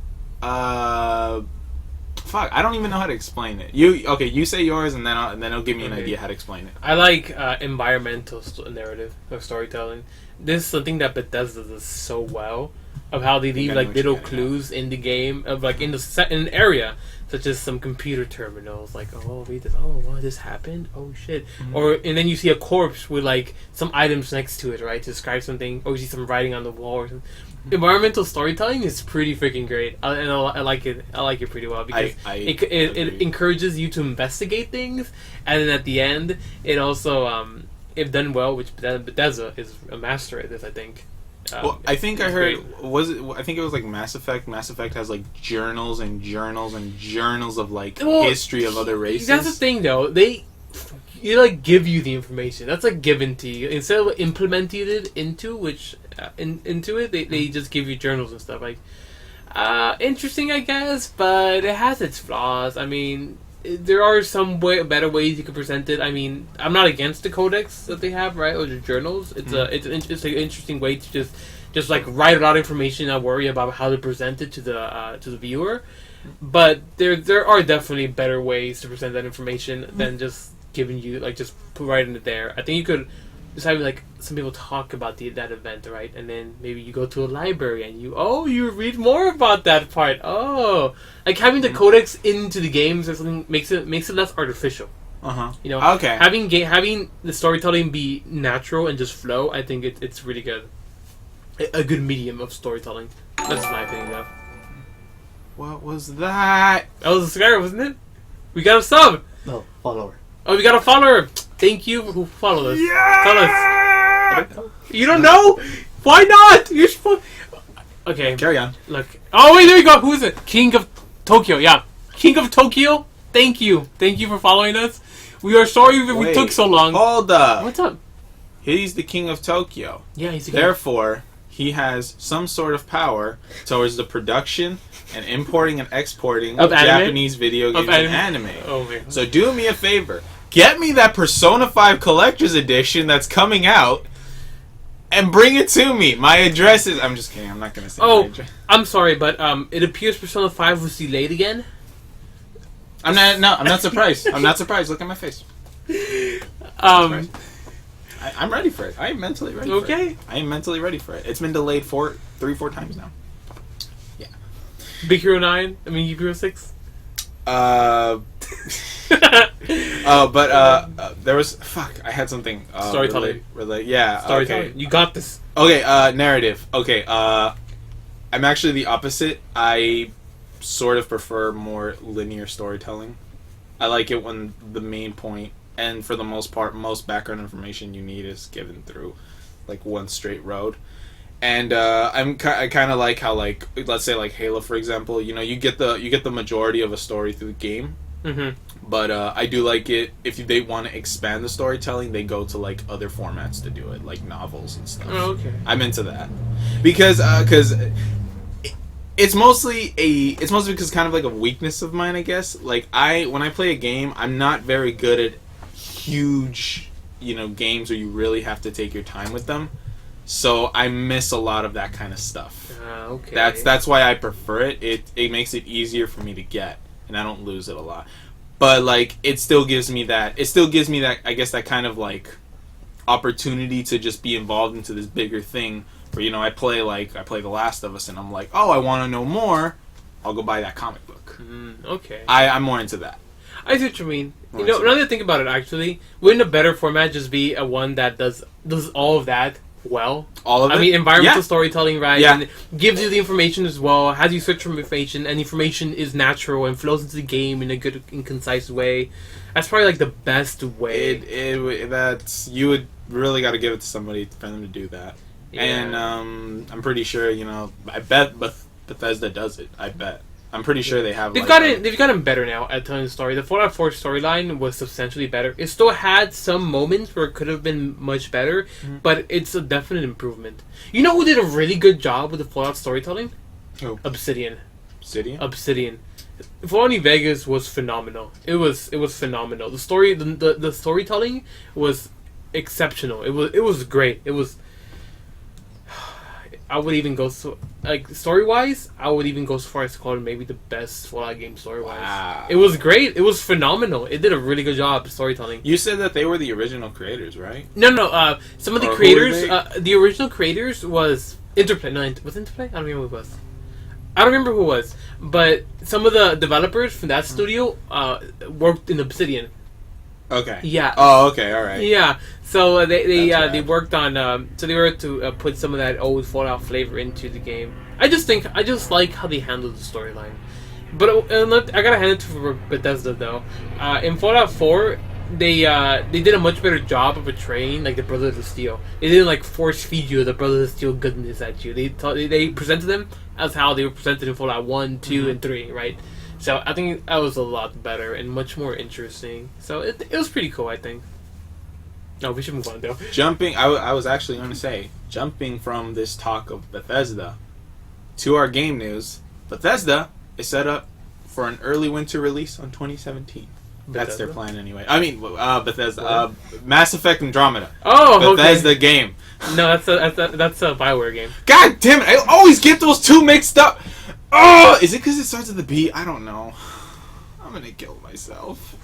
fuck, I don't even know how to explain it. You say yours, and then it'll give me an idea how to explain it. I like environmental narrative or storytelling. This is something that Bethesda does so well, of how they leave like little clues in the game, of like in an area, such as some computer terminals, like read this, wow, this happened, oh shit, and then you see a corpse with like some items next to it, right, to describe something, or you see some writing on the wall or something. Environmental storytelling is pretty freaking great, and I like it. I like it pretty well because it encourages you to investigate things, and then at the end, it also, if done well, which Bethesda is a master at this, I think. Well, I think I heard I think it was like Mass Effect. Mass Effect has like journals and journals and journals of like history of other races. That's the thing, though. They like give you the information. That's like given to you instead of implementing it into it. They just give you journals and stuff like. Interesting, I guess, but it has its flaws. I mean, there are some better ways you can present it. I mean, I'm not against the codex that they have, right, or the journals. It's it's an interesting way to just like write a lot of information, not worry about how to present it to the viewer. But there are definitely better ways to present that information than just giving you like just put right in there. I think you could just have like some people talk about that event, right? And then maybe you go to a library and you read more about that part. Oh, like having the codex into the games or something makes it less artificial. You know, Okay. Having the storytelling be natural and just flow. I think it's really good. A good medium of storytelling. That's my opinion, though. What was that? That was a Skyrim, wasn't it? We got a sub. No, follower. Oh, we got a follower. Thank you who followed us. Yeah! Tell us. You don't know? Why not? You're okay. Carry on. Look. Oh wait, there you go. Who is it? King of Tokyo. Yeah, King of Tokyo. Thank you for following us. We are sorry that we took so long. Hold up. What's up? He's the king of Tokyo. Yeah, he's the king. Therefore, he has some sort of power towards the production and importing and exporting of Japanese video games and anime. Oh man. So do me a favor. Get me that Persona 5 Collector's Edition that's coming out and bring it to me. My address is... I'm just kidding. I'm not going to say my address. I'm sorry, but it appears Persona 5 was delayed again. I'm not surprised. I'm not surprised. Look at my face. I'm ready for it. I am mentally ready for it. I am mentally ready for it. It's been delayed 3-4 times now. Yeah. Big Hero 9? I mean, Hero 6? There was... Fuck, I had something... Storytelling. Storytelling. Okay. You got this. Okay, narrative. Okay, I'm actually the opposite. I sort of prefer more linear storytelling. I like it when the main point, and for the most part, most background information you need is given through, like, one straight road. And I kind of like how, like, let's say like Halo, for example. You know, you get the majority of a story through the game. Mm-hmm. But I do like it if they want to expand the storytelling, they go to like other formats to do it, like novels and stuff. Oh, okay. I'm into that because it's mostly because kind of like a weakness of mine, I guess. Like when I play a game, I'm not very good at huge, games where you really have to take your time with them. So I miss a lot of that kind of stuff. Okay. That's why I prefer it. It makes it easier for me to get, and I don't lose it a lot. But like it still gives me that I guess that kind of like opportunity to just be involved into this bigger thing where I play The Last of Us and I'm like, oh, I want to know more. I'll go buy that comic book. Okay. I'm more into that. I see what you mean. Now that I think about it, actually, wouldn't a better format just be a one that does all of that well? All of it? I mean, environmental storytelling, right? Yeah. And gives you the information as well, has you search for information, and information is natural and flows into the game in a good and concise way. That's probably like the best way. That's you would really got to give it to somebody for them to do that. Yeah. And I'm pretty sure I bet Bethesda does it. I bet. I'm pretty sure they have. They've gotten better now at telling the story. The Fallout 4 storyline was substantially better. It still had some moments where it could have been much better, but it's a definite improvement. You know who did a really good job with the Fallout storytelling? Who? Obsidian. Obsidian. Fallout New Vegas was phenomenal. It was phenomenal. The story, the storytelling was exceptional. It was great. It was. I would even go so story-wise. I would even go so far as to call it maybe the best Fallout game story-wise. Wow. It was great. It was phenomenal. It did a really good job storytelling. You said that they were the original creators, right? No. Some of the creators, the original creators was Interplay. No, was Interplay? I don't remember who it was. But some of the developers from that studio worked in Obsidian. Okay. Yeah. Oh, okay. All right. Yeah. So they worked on so they were to put some of that old Fallout flavor into the game. I just like how they handled the storyline. But I gotta hand it to Bethesda though. In Fallout 4, they did a much better job of portraying like the Brothers of Steel. They didn't force feed you the Brothers of Steel goodness at you. They presented them as how they were presented in Fallout 1, 2, and 3, right? So I think that was a lot better and much more interesting. So it was pretty cool, I think. No, we should move on though. I was actually going to say, jumping from this talk of Bethesda to our game news, Bethesda is set up for an early winter release on 2017. That's their Bethesda? plan anyway. I mean, Bethesda. Mass Effect Andromeda. Oh, Bethesda okay. game. No, that's a Bioware game. God damn it! I always get those two mixed up. Oh, is it because it starts with the B? I don't know. I'm gonna kill myself.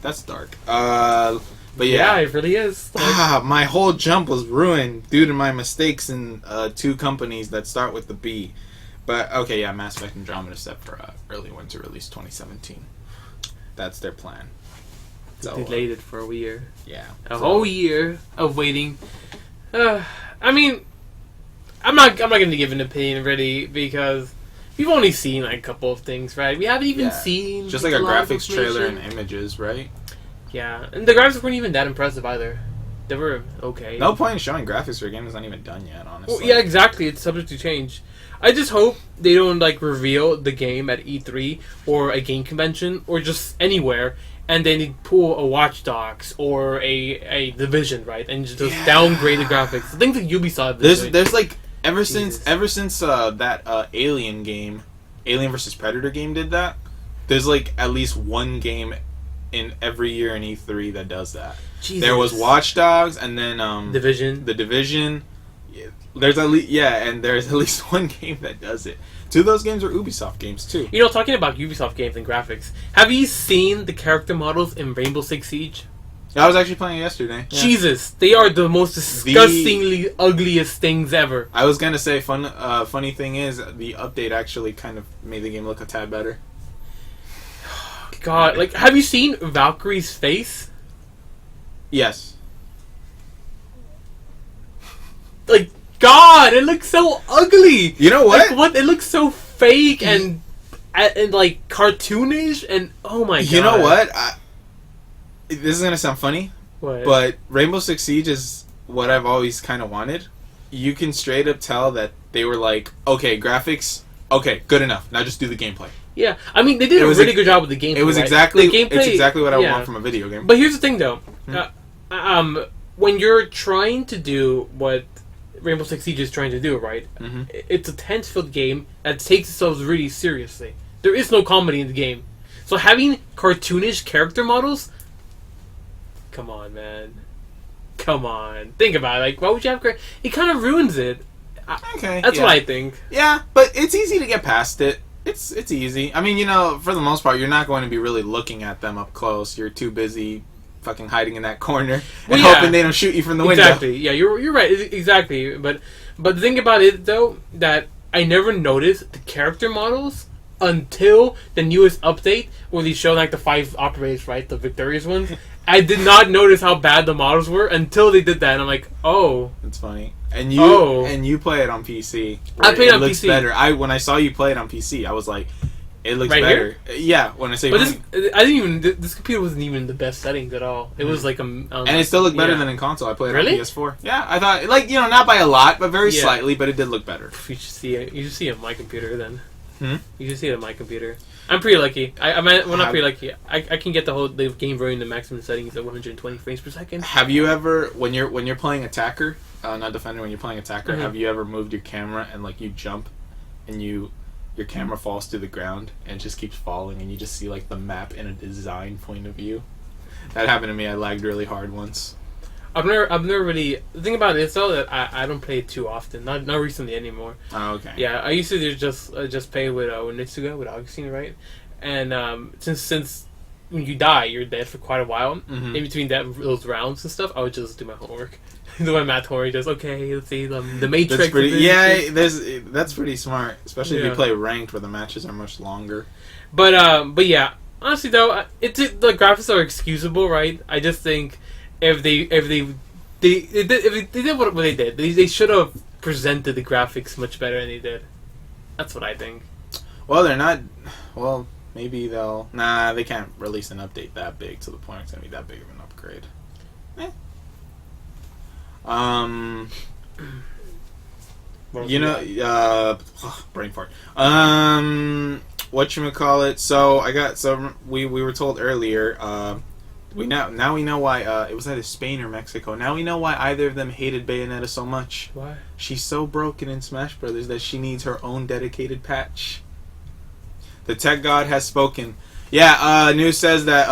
That's dark. But Yeah, yeah. it really is. My whole jump was ruined due to my mistakes in two companies that start with the B. But okay, yeah, Mass Effect Andromeda set for early winter release 2017. That's their plan. So, Delayed it for a year. yeah. A whole year of waiting. I mean, I'm not going to give an opinion really because we've only seen like a couple of things, right? We haven't even seen just like a lot of graphics trailer and information. images, right? Yeah, and the graphics weren't even that impressive either. They were okay. No point in showing graphics for a game that's not even done yet, honestly. Well, yeah, exactly. It's subject to change. I just hope they don't like reveal the game at E3 or a game convention or just anywhere, and then they pull a Watch Dogs or a Division, right, and just downgrade the graphics. The things that Ubisoft is doing. There's like ever Jesus. since that Alien game, Alien vs Predator game did that. There's like at least one game in every year in E3 that does that. Jesus. There was Watch Dogs, and then Division. The Division. There's at least and there's at least one game that does it. Two of those games are Ubisoft games too. You know, talking about Ubisoft games and graphics, have you seen the character models in Rainbow Six Siege? I was actually playing it yesterday. Yeah. Jesus, they are the most disgustingly ugliest things ever. I was gonna say funny thing is the update actually kind of made the game look a tad better. God, like, have you seen Valkyrie's face? Yes. Like, God, it looks so ugly. You know what? Like, what? It looks so fake and like cartoonish and oh my God. You know what? This is gonna sound funny, What? but Rainbow Six Siege is what I've always kind of wanted. You can straight up tell that they were like, okay, graphics, okay, good enough. Now just do the gameplay. Yeah, I mean, they did a really good job with the gameplay. It was right? exactly The gameplay, it's exactly what I yeah. want from a video game. But here's the thing, though. When you're trying to do what Rainbow Six Siege is trying to do, right? Mhm. It's a tense-filled game that takes itself really seriously. There is no comedy in the game. So having cartoonish character models... Come on, man. Come on. Think about it. Like, why would you have... It kind of ruins it. Okay, That's yeah. what I think. Yeah, but it's easy to get past it. It's easy. I mean, you know, for the most part, you're not going to be really looking at them up close. You're too busy fucking hiding in that corner and Well, yeah. hoping they don't shoot you from the window. Exactly. Yeah, you're right. Exactly. But the thing about it, though, that I never noticed the character models until the newest update where they show like the 5 operators, right? The victorious ones. I did not notice how bad the models were until they did that, and I'm like, oh. It's funny. And you play it on PC. I played it on looks PC. better. When I saw you play it on PC, I was like, it looks Right better. Yeah, when I say But this computer wasn't even the best settings at all. It was like and it still looked better yeah. than in console. I played it Really? on PS4. Yeah, I thought, like, you know, not by a lot, but very Yeah. slightly, but it did look better. You should see it. You should see it on my computer then. Hmm? You should see it on my computer. I'm pretty lucky. I'm not pretty lucky. I can get the game running the maximum settings at 120 frames per second. Have you ever, when you're playing attacker, not defender, when you're playing attacker, Mhm. have you ever moved your camera and like you jump and your camera falls to the ground and just keeps falling and you just see like the map in a design point of view? That happened to me. I lagged really hard once. I've never really. The thing about it is though that I don't play it too often. Not recently anymore. Oh, okay. Yeah, I used to just play with Nitsuga with Augustine, right? And since when you die, you're dead for quite a while. Mhm. In between those rounds and stuff, I would just do my homework, do my math homework. Just okay, let's see the Matrix. That's pretty. this, Yeah, this. that's pretty smart, especially if Yeah. you play ranked where the matches are much longer. But yeah, honestly though, the graphics are excusable, right? I just think if they did what they did, they should have presented the graphics much better than they did. That's what I think. Well, they're not. Well, maybe they'll. Nah, they can't release an update that big to the point it's gonna be that big of an upgrade. You know, brain fart. Whatchamacallit? So we were told earlier. We know why it was either Spain or Mexico. Now we know why either of them hated Bayonetta so much. Why? She's so broken in Smash Brothers that she needs her own dedicated patch. The tech god has spoken. Yeah, news says that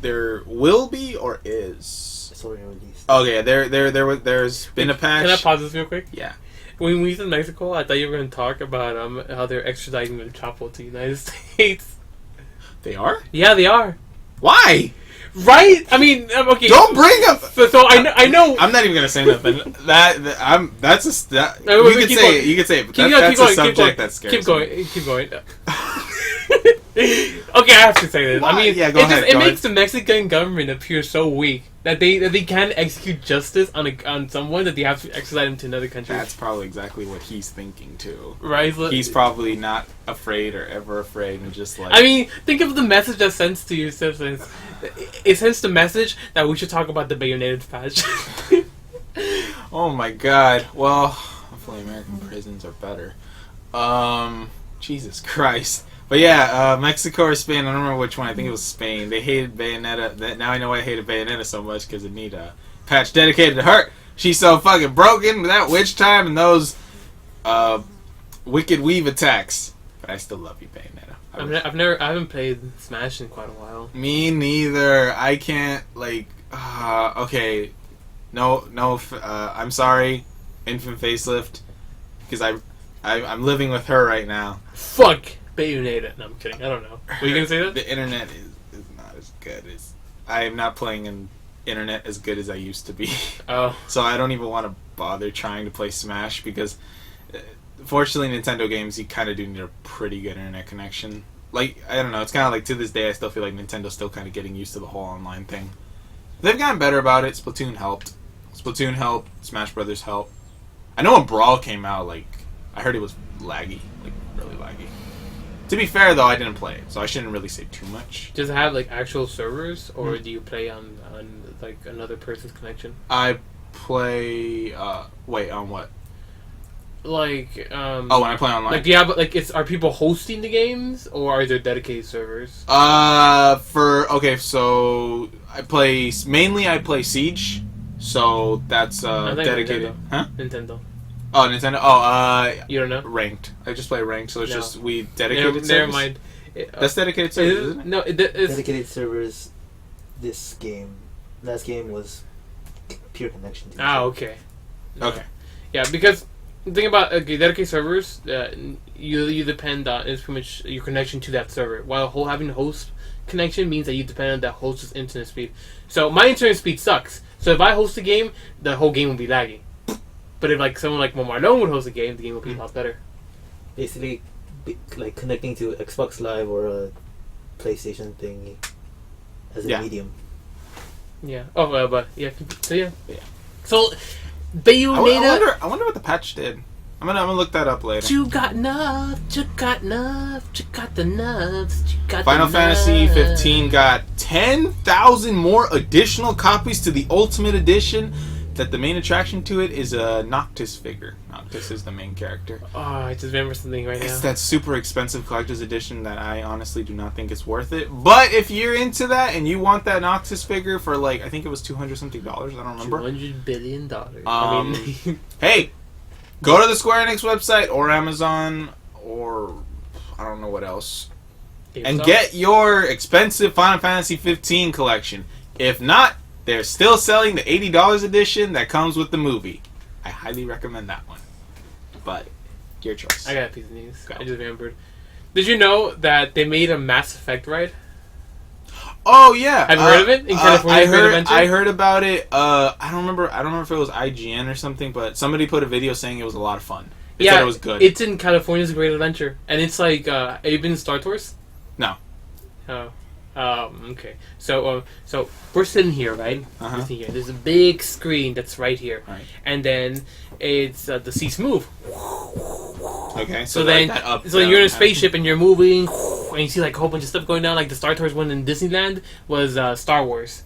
there will be or is. It's already released. Okay, there's been a patch. Can I pause this real quick? Yeah. When we was in Mexico, I thought you were going to talk about how they're extraditing El Chapo to the United States. They are? Yeah, they are. Why? Right? I mean, okay. Don't bring up. So I know. I'm not even gonna say nothing. You can say it. You can say it. But that's a subject that scares me. Keep going. Okay, I have to say this. Why? I mean, Yeah, go ahead. It makes the Mexican government appear so weak that they can't execute justice on someone, that they have to extradite him to another country. That's probably exactly what he's thinking too. Right? He's probably not afraid or ever afraid, and just like. I mean, think of the message that sends to your citizens. It sends the message that we should talk about the bayoneted patch. Oh my God! Well, hopefully American prisons are better. Jesus Christ! But yeah, Mexico or Spain, I don't remember which one. I think it was Spain. They hated Bayonetta. Now I know why I hated Bayonetta so much, because it needed a patch dedicated to her. She's so fucking broken with that witch time and those wicked weave attacks. But I still love you, Bayonetta. I haven't played Smash in quite a while. Me neither. I can't, like, okay. No, I'm sorry, Infant Facelift, because I'm living with her right now. Fuck Bayonetta. No, I'm kidding. I don't know. Were you gonna say that? The internet is not as good as... I am not playing an internet as good as I used to be. Oh. So I don't even want to bother trying to play Smash, because fortunately Nintendo games, you kind of do need a pretty good internet connection. Like, I don't know, it's kind of like, to this day I still feel like Nintendo's still kind of getting used to the whole online thing. They've gotten better about it. Splatoon helped. Smash Brothers helped. I know when Brawl came out, like, I heard it was laggy, like really laggy. To be fair though, I didn't play it, so I shouldn't really say too much. Does it have like actual servers, or do you play on like another person's connection? I play wait, on what? Like when I play online. Like, yeah, but like, are people hosting the games, or are there dedicated servers? So I play Siege, so that's dedicated. Nintendo. Huh? Nintendo. Oh, Nintendo. You don't know? Ranked. I just play ranked, so it's just we Never dedicated servers. mind. That's dedicated servers, isn't it? No, it's Dedicated servers. Last game was pure connection. To okay. Okay. Yeah, because the thing about dedicated servers, you depend on, it's pretty much your connection to that server. While having host connection means that you depend on that host's internet speed. So my internet speed sucks. So if I host a game, the whole game will be laggy. But if like someone like Marlon would host a game, the game would be a lot better. Basically, like connecting to Xbox Live or a PlayStation thing as a medium. Yeah. Oh, but yeah. So yeah. So Bayonetta. I wonder what the patch did. I'm gonna look that up later. You got enough. You got enough. You got the nuts. You got Final the Fantasy nuts. 15 got 10,000 more additional copies to the Ultimate Edition. That the main attraction to it is a Noctis figure. Noctis is the main character. Oh, I just remember something right now. It's that super expensive collector's edition that I honestly do not think is worth it. But if you're into that and you want that Noctis figure for like, I think it was $200 something. I don't remember. $200 billion. Hey, go to the Square Enix website or Amazon or I don't know what else, and get your expensive Final Fantasy 15 collection. If not, they're still selling the $80 edition that comes with the movie. I highly recommend that one. But, your choice. I got a piece of news. Go. I just remembered. Did you know that they made a Mass Effect ride? Oh yeah. Have you heard of it? In California Great Adventure? I heard about it. I don't remember if it was IGN or something, but somebody put a video saying it was a lot of fun. They said it was good. It's in California's Great Adventure, and it's like, have you been to Star Tours? No. Oh. Okay. So we're sitting here, right? Uh-huh. We're sitting here. There's a big screen that's right here, Right. and then it's the seats move. Okay. So like then, that up, so down, you're in a down. spaceship and you're moving, and you see like a whole bunch of stuff going down. Like the Star Tours one in Disneyland was Star Wars,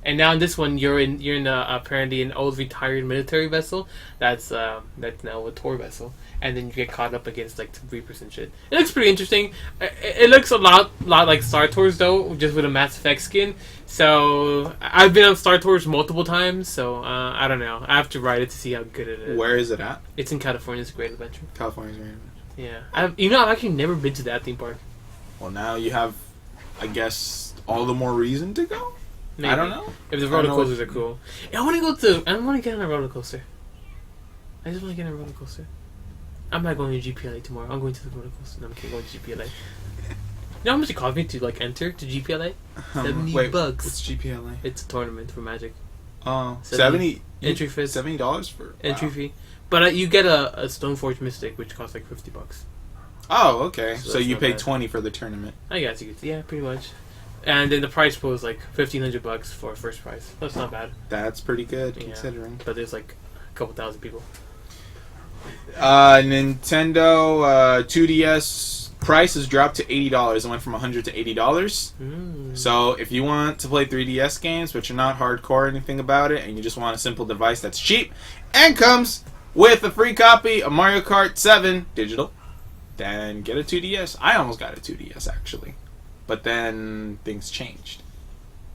and now in this one you're in apparently an old retired military vessel that's now a tour vessel, and then you get caught up against like Reapers and shit. It looks pretty interesting. It looks a lot like Star Tours though, just with a Mass Effect skin. So I've been on Star Tours multiple times, so I don't know. I have to ride it to see how good it is. Where is it at? It's in California's Great Adventure. California's Great Adventure. Yeah. I've actually never been to that theme park. Well, now you have, I guess, all the more reason to go. Maybe. I don't know. If the roller coasters are cool. I want to get on a roller coaster. I just want to get on a roller coaster. I'm not going to GPLA tomorrow. I'm going to the roller coaster. No, I'm kidding. Going to GPLA. You know how much it cost me to like enter to GPLA? $70. What's GPLA? It's a tournament for Magic. Oh, 70 entry fee. $70 for Entry fee. But you get a Stoneforge Mystic, which costs like $50. Oh, okay. So So you not paid bad. 20 for the tournament. I guess you could. Yeah, pretty much. And then the prize pool is like $1,500 for first prize. That's not bad. That's pretty good Yeah. considering. But there's like a couple thousand people. Nintendo 2DS price has dropped to $80. It went from $100 to $80. So if you want to play 3DS games, but you're not hardcore or anything about it, and you just want a simple device that's cheap and comes with a free copy of Mario Kart 7 digital, then get a 2DS. I almost got a 2DS actually, but then things changed.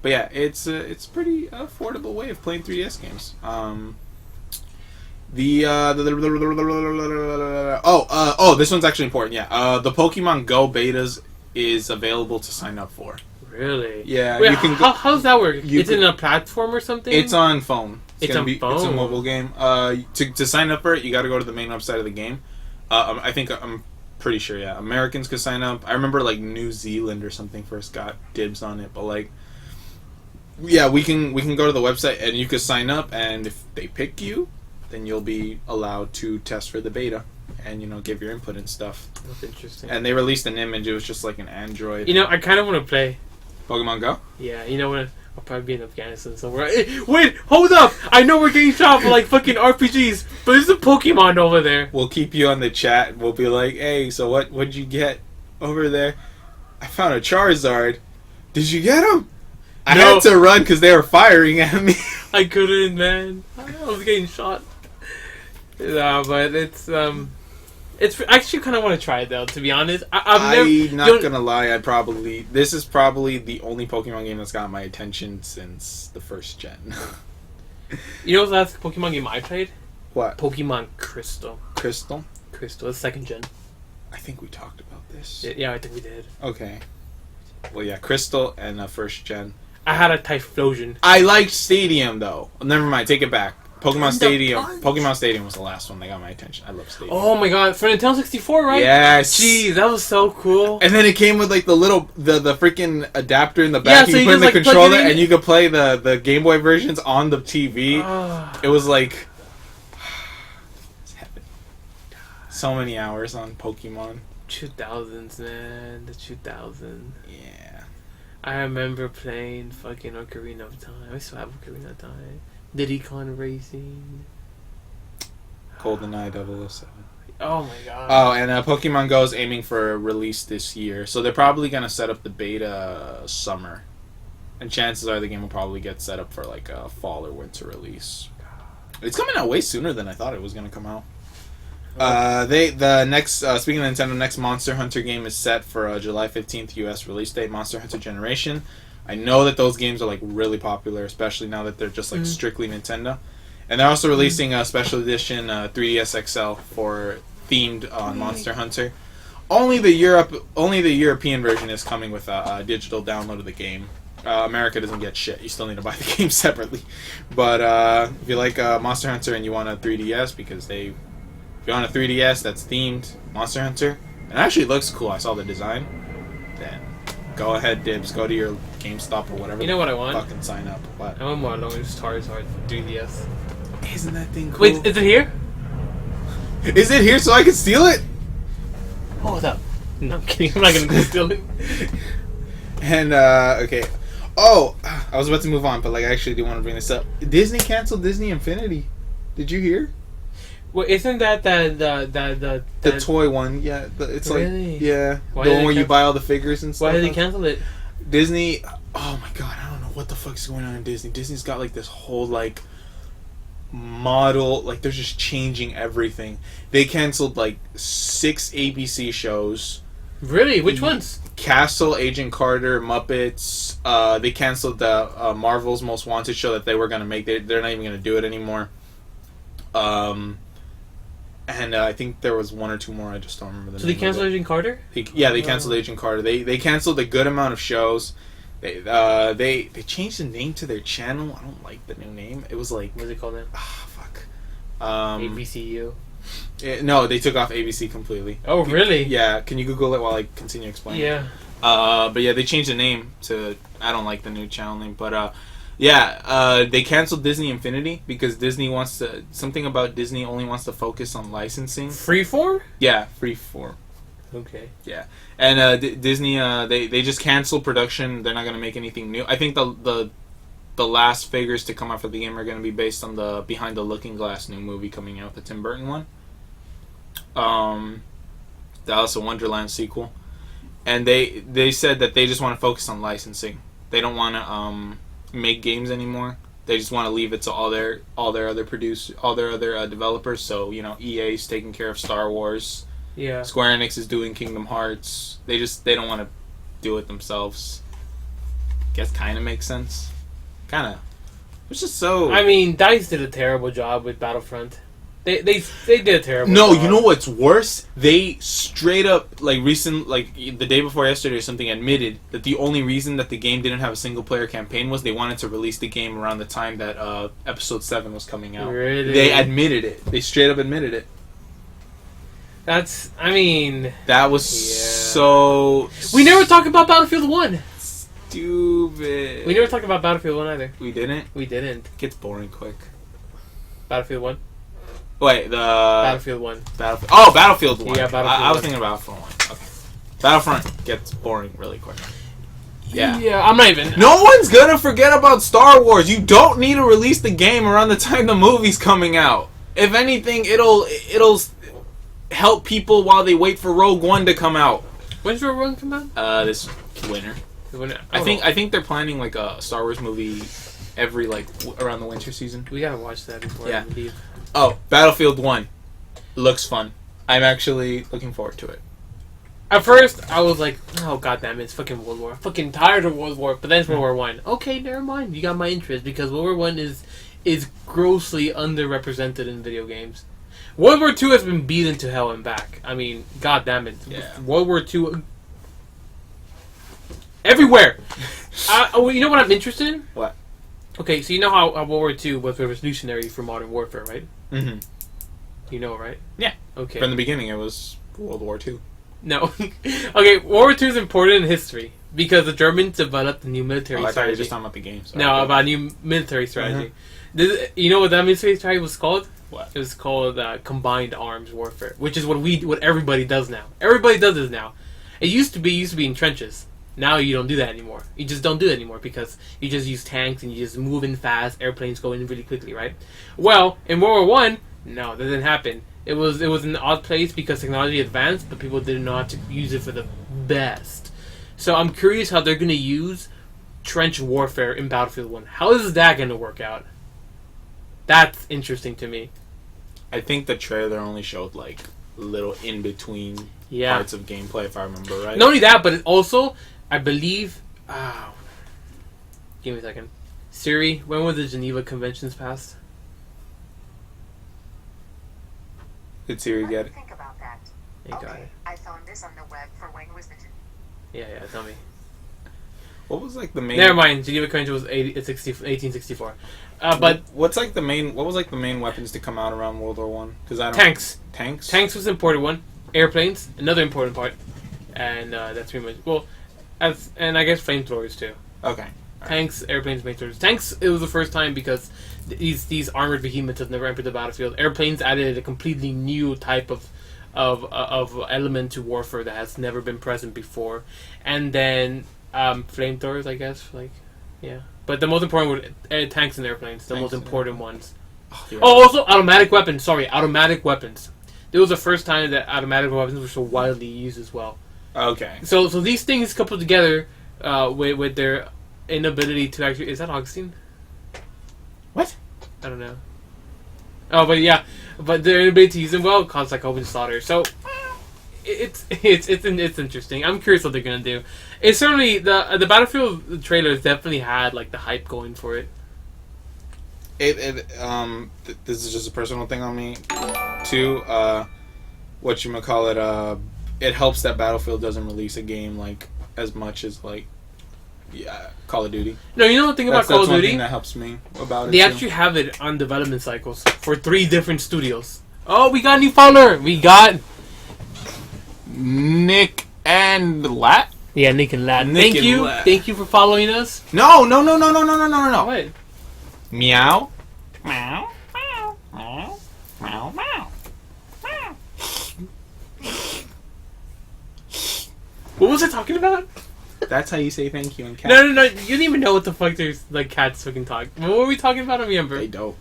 But yeah, it's a pretty affordable way of playing 3DS games. This one's actually important. Yeah, the Pokemon Go betas is available to sign up for. Really? Yeah, Wait, you can. how's that work? you It's can- in a platform or something? It's on phone. It's on It's a phone. mobile game. To sign up for it, you got to go to the main website of the game. I'm pretty sure. Yeah, Americans could sign up. I remember like New Zealand or something first got dibs on it, but like, yeah, we can go to the website and you can sign up, and if they pick you, then you'll be allowed to test for the beta and give your input and stuff. That's interesting. And they released an image. It was just like an Android. I kind of want to play. Pokemon Go. Yeah, when I'll probably be in Afghanistan somewhere. Hey, wait, hold up! I know we're getting shot for like fucking RPGs, but there's a Pokemon over there. We'll keep you on the chat. We'll be like, hey, so what'd you get over there? I found a Charizard. Did you get him? I No. had to run because they were firing at me. I couldn't, man. I was getting shot. But it's I actually kind of want to try it though. To be honest, I'm not gonna lie. This is probably the only Pokemon game that's got my attention since the first gen. You know what's the last Pokemon game I played? What? Pokemon Crystal. Crystal? Crystal, the second gen. I think we talked about this. Yeah, I think we did. Okay. Well, yeah, Crystal and first gen. I had a Typhlosion. I liked Stadium though. Never mind. Take it back. Pokemon Stadium was the last one that got my attention. I love Stadium. Oh my god, for Nintendo 64, right? Yes. Jeez, that was so cool. And then it came with like the freaking adapter in the back. Yeah, so you you put in the just, like, controller plug it in. and you could play the Game Boy versions on the TV. It was like it's heaven. So many hours on Pokemon. 2000s, man. The 2000s. Yeah. I remember playing fucking Ocarina of Time. I still have Ocarina of Time. Diddy Kong Racing. GoldenEye 007. Oh my god. Oh, and Pokemon Go is aiming for a release this year. So they're probably going to set up the beta summer. And chances are the game will probably get set up for like a fall or winter release. It's coming out way sooner than I thought it was going to come out. Speaking of Nintendo, next Monster Hunter game is set for July 15th US release date, Monster Hunter Generation. I know that those games are like really popular, especially now that they're just like strictly Nintendo. And they're also releasing a special edition 3DS XL for themed on Monster Hunter. Only the European version is coming with a digital download of the game. America doesn't get shit. You still need to buy the game separately. But if you like Monster Hunter and you want a 3DS, if you want a 3DS that's themed Monster Hunter, and it actually looks cool. I saw the design. Then go ahead, dibs. Go to your GameStop or whatever. You know what I want? Fucking sign up. What? I want more Longest Charizard 3DS. Isn't that thing cool? Wait, is it here? Is it here so I can steal it? Hold up. No, I'm kidding. I'm not gonna go steal it. And okay. Oh, I was about to move on, but like I actually do want to bring this up. Disney canceled Disney Infinity. Did you hear? Well, isn't that the toy one? Yeah, it's Really? like yeah, Why the did one they where you cancel- buy all the figures and stuff. Why did they cancel it? Disney. Oh my god, I don't know what the fuck's going on in Disney. Disney's got like this whole like model, like they're just changing everything. They canceled like 6 ABC shows. Really? Which ones? Castle, Agent Carter, Muppets. They canceled the Marvel's Most Wanted show that they were gonna make. They're not even gonna do it anymore. and I think there was one or two more. I just don't remember the So name. they canceled Agent Carter? They canceled Agent Carter. They canceled a good amount of shows. They changed the name to their channel. I don't like the new name. It was like, What's it called then? fuck. ABCU. No, they took off ABC completely. Oh, really? Yeah. Can you Google it while I continue explaining? Yeah. But yeah, they changed the name to. I don't like the new channel name, but they canceled Disney Infinity because Disney wants to. Something about Disney only wants to focus on licensing. Freeform? Yeah, Freeform. Okay. Yeah, and Disney they just canceled production. They're not gonna make anything new. I think the last figures to come out for the game are gonna be based on the Behind the Looking Glass new movie coming out, the Tim Burton one. The Alice in Wonderland sequel, and they said that they just want to focus on licensing. They don't want to make games anymore. They just want to leave it to all their other developers. So EA's taking care of Star Wars. Yeah. Square Enix is doing Kingdom Hearts. They don't want to do it themselves. Guess kind of makes sense. Kind of. It's just so. I mean, DICE did a terrible job with Battlefront. They did a terrible No, job. you know what's worse? They straight up, the day before yesterday or something, admitted that the only reason that the game didn't have a single player campaign was they wanted to release the game around the time that Episode 7 was coming out. Really? They admitted it. They straight up admitted it. That was so. We never talked about Battlefield 1. Stupid. We never talked about Battlefield 1 either. We didn't? We didn't. It gets boring quick. Battlefield 1? Wait, Battlefield 1. Battlefield 1. Yeah, Battlefield I was 1. thinking Battlefield 1. Okay. Battlefront gets boring really quick. Yeah. Yeah, I'm not even. No one's gonna forget about Star Wars. You don't need to release the game around the time the movie's coming out. If anything, it'll help people while they wait for Rogue One to come out. When's Rogue One come out? This winter. Oh. I think they're planning like a Star Wars movie every around the winter season. We gotta watch that before Yeah. we leave. Oh, Battlefield 1 looks fun. I'm actually looking forward to it. At first, I was like, oh goddamn, it's fucking World War. I'm fucking tired of World War. But then it's World War 1. Okay, never mind. You got my interest because World War 1 is grossly underrepresented in video games. World War 2 has been beaten to hell and back. I mean, goddamn it. Yeah. World War 2 everywhere. You know what I'm interested in? What? Okay, so you know how World War II was revolutionary for modern warfare, right? Mm-hmm. You know, right? Yeah. Okay. From the beginning, it was World War II. No. Okay, World War II is important in history because the Germans developed a new military I thought you were strategy. just talking about the game. Sorry. No, about a new military strategy. You know what that military strategy was called? What? It was called combined arms warfare, which is what everybody does now. Everybody does this now. It used to be in trenches. Now you don't do that anymore. You just don't do it anymore because you just use tanks and you just move in fast. Airplanes go in really quickly, right? Well, in World War I, no, that didn't happen. It was an odd place because technology advanced, but people didn't know how to use it for the best. So I'm curious how they're going to use trench warfare in Battlefield 1. How is that going to work out? That's interesting to me. I think the trailer only showed little in between parts of gameplay, if I remember right. Not only that, but it also, I believe. Give me a second. Siri, when were the Geneva Conventions passed? Did Siri get it? Think about that. You got it. I found this on the web for when was the... Yeah, tell me. What was the main? Never mind. Geneva Convention was 1864. But what was the main weapons to come out around World War One? Tanks. Tanks was an important one. Airplanes, another important part, and that's pretty much and I guess flamethrowers too. Okay. Tanks, airplanes, flamethrowers. Tanks. It was the first time because these armored behemoths have never entered the battlefield. Airplanes added a completely new type of element to warfare that has never been present before, and then flamethrowers, I guess, yeah. But the most important were tanks and airplanes, the most important ones. Also automatic weapons. Sorry, automatic weapons. It was the first time that automatic weapons were so widely used as well. Okay. So these things coupled together with their inability to actually... Is that Augustine? What? I don't know. Oh, but yeah. But their inability to use them well caused open slaughter. So it's interesting. I'm curious what they're gonna do. It's certainly the Battlefield trailers definitely had the hype going for it. This is just a personal thing on me. too, it helps that Battlefield doesn't release a game like as much as like Call of Duty. No, you know the thing about Call of That's one Duty? thing that helps me about it. They actually have it on development cycles for 3 different studios. Oh, we got a new follower. We got Nick and Lat. Yeah, Nick and Lat. Nick Thank and you. Lat. Thank you for following us. No. What? Meow. Meow. Meow. Meow. Meow. Meow. What was I talking about? That's how you say thank you in cat. No. You didn't even know what the fuck there's like cats fucking talk. What were we talking about? I don't remember. They don't.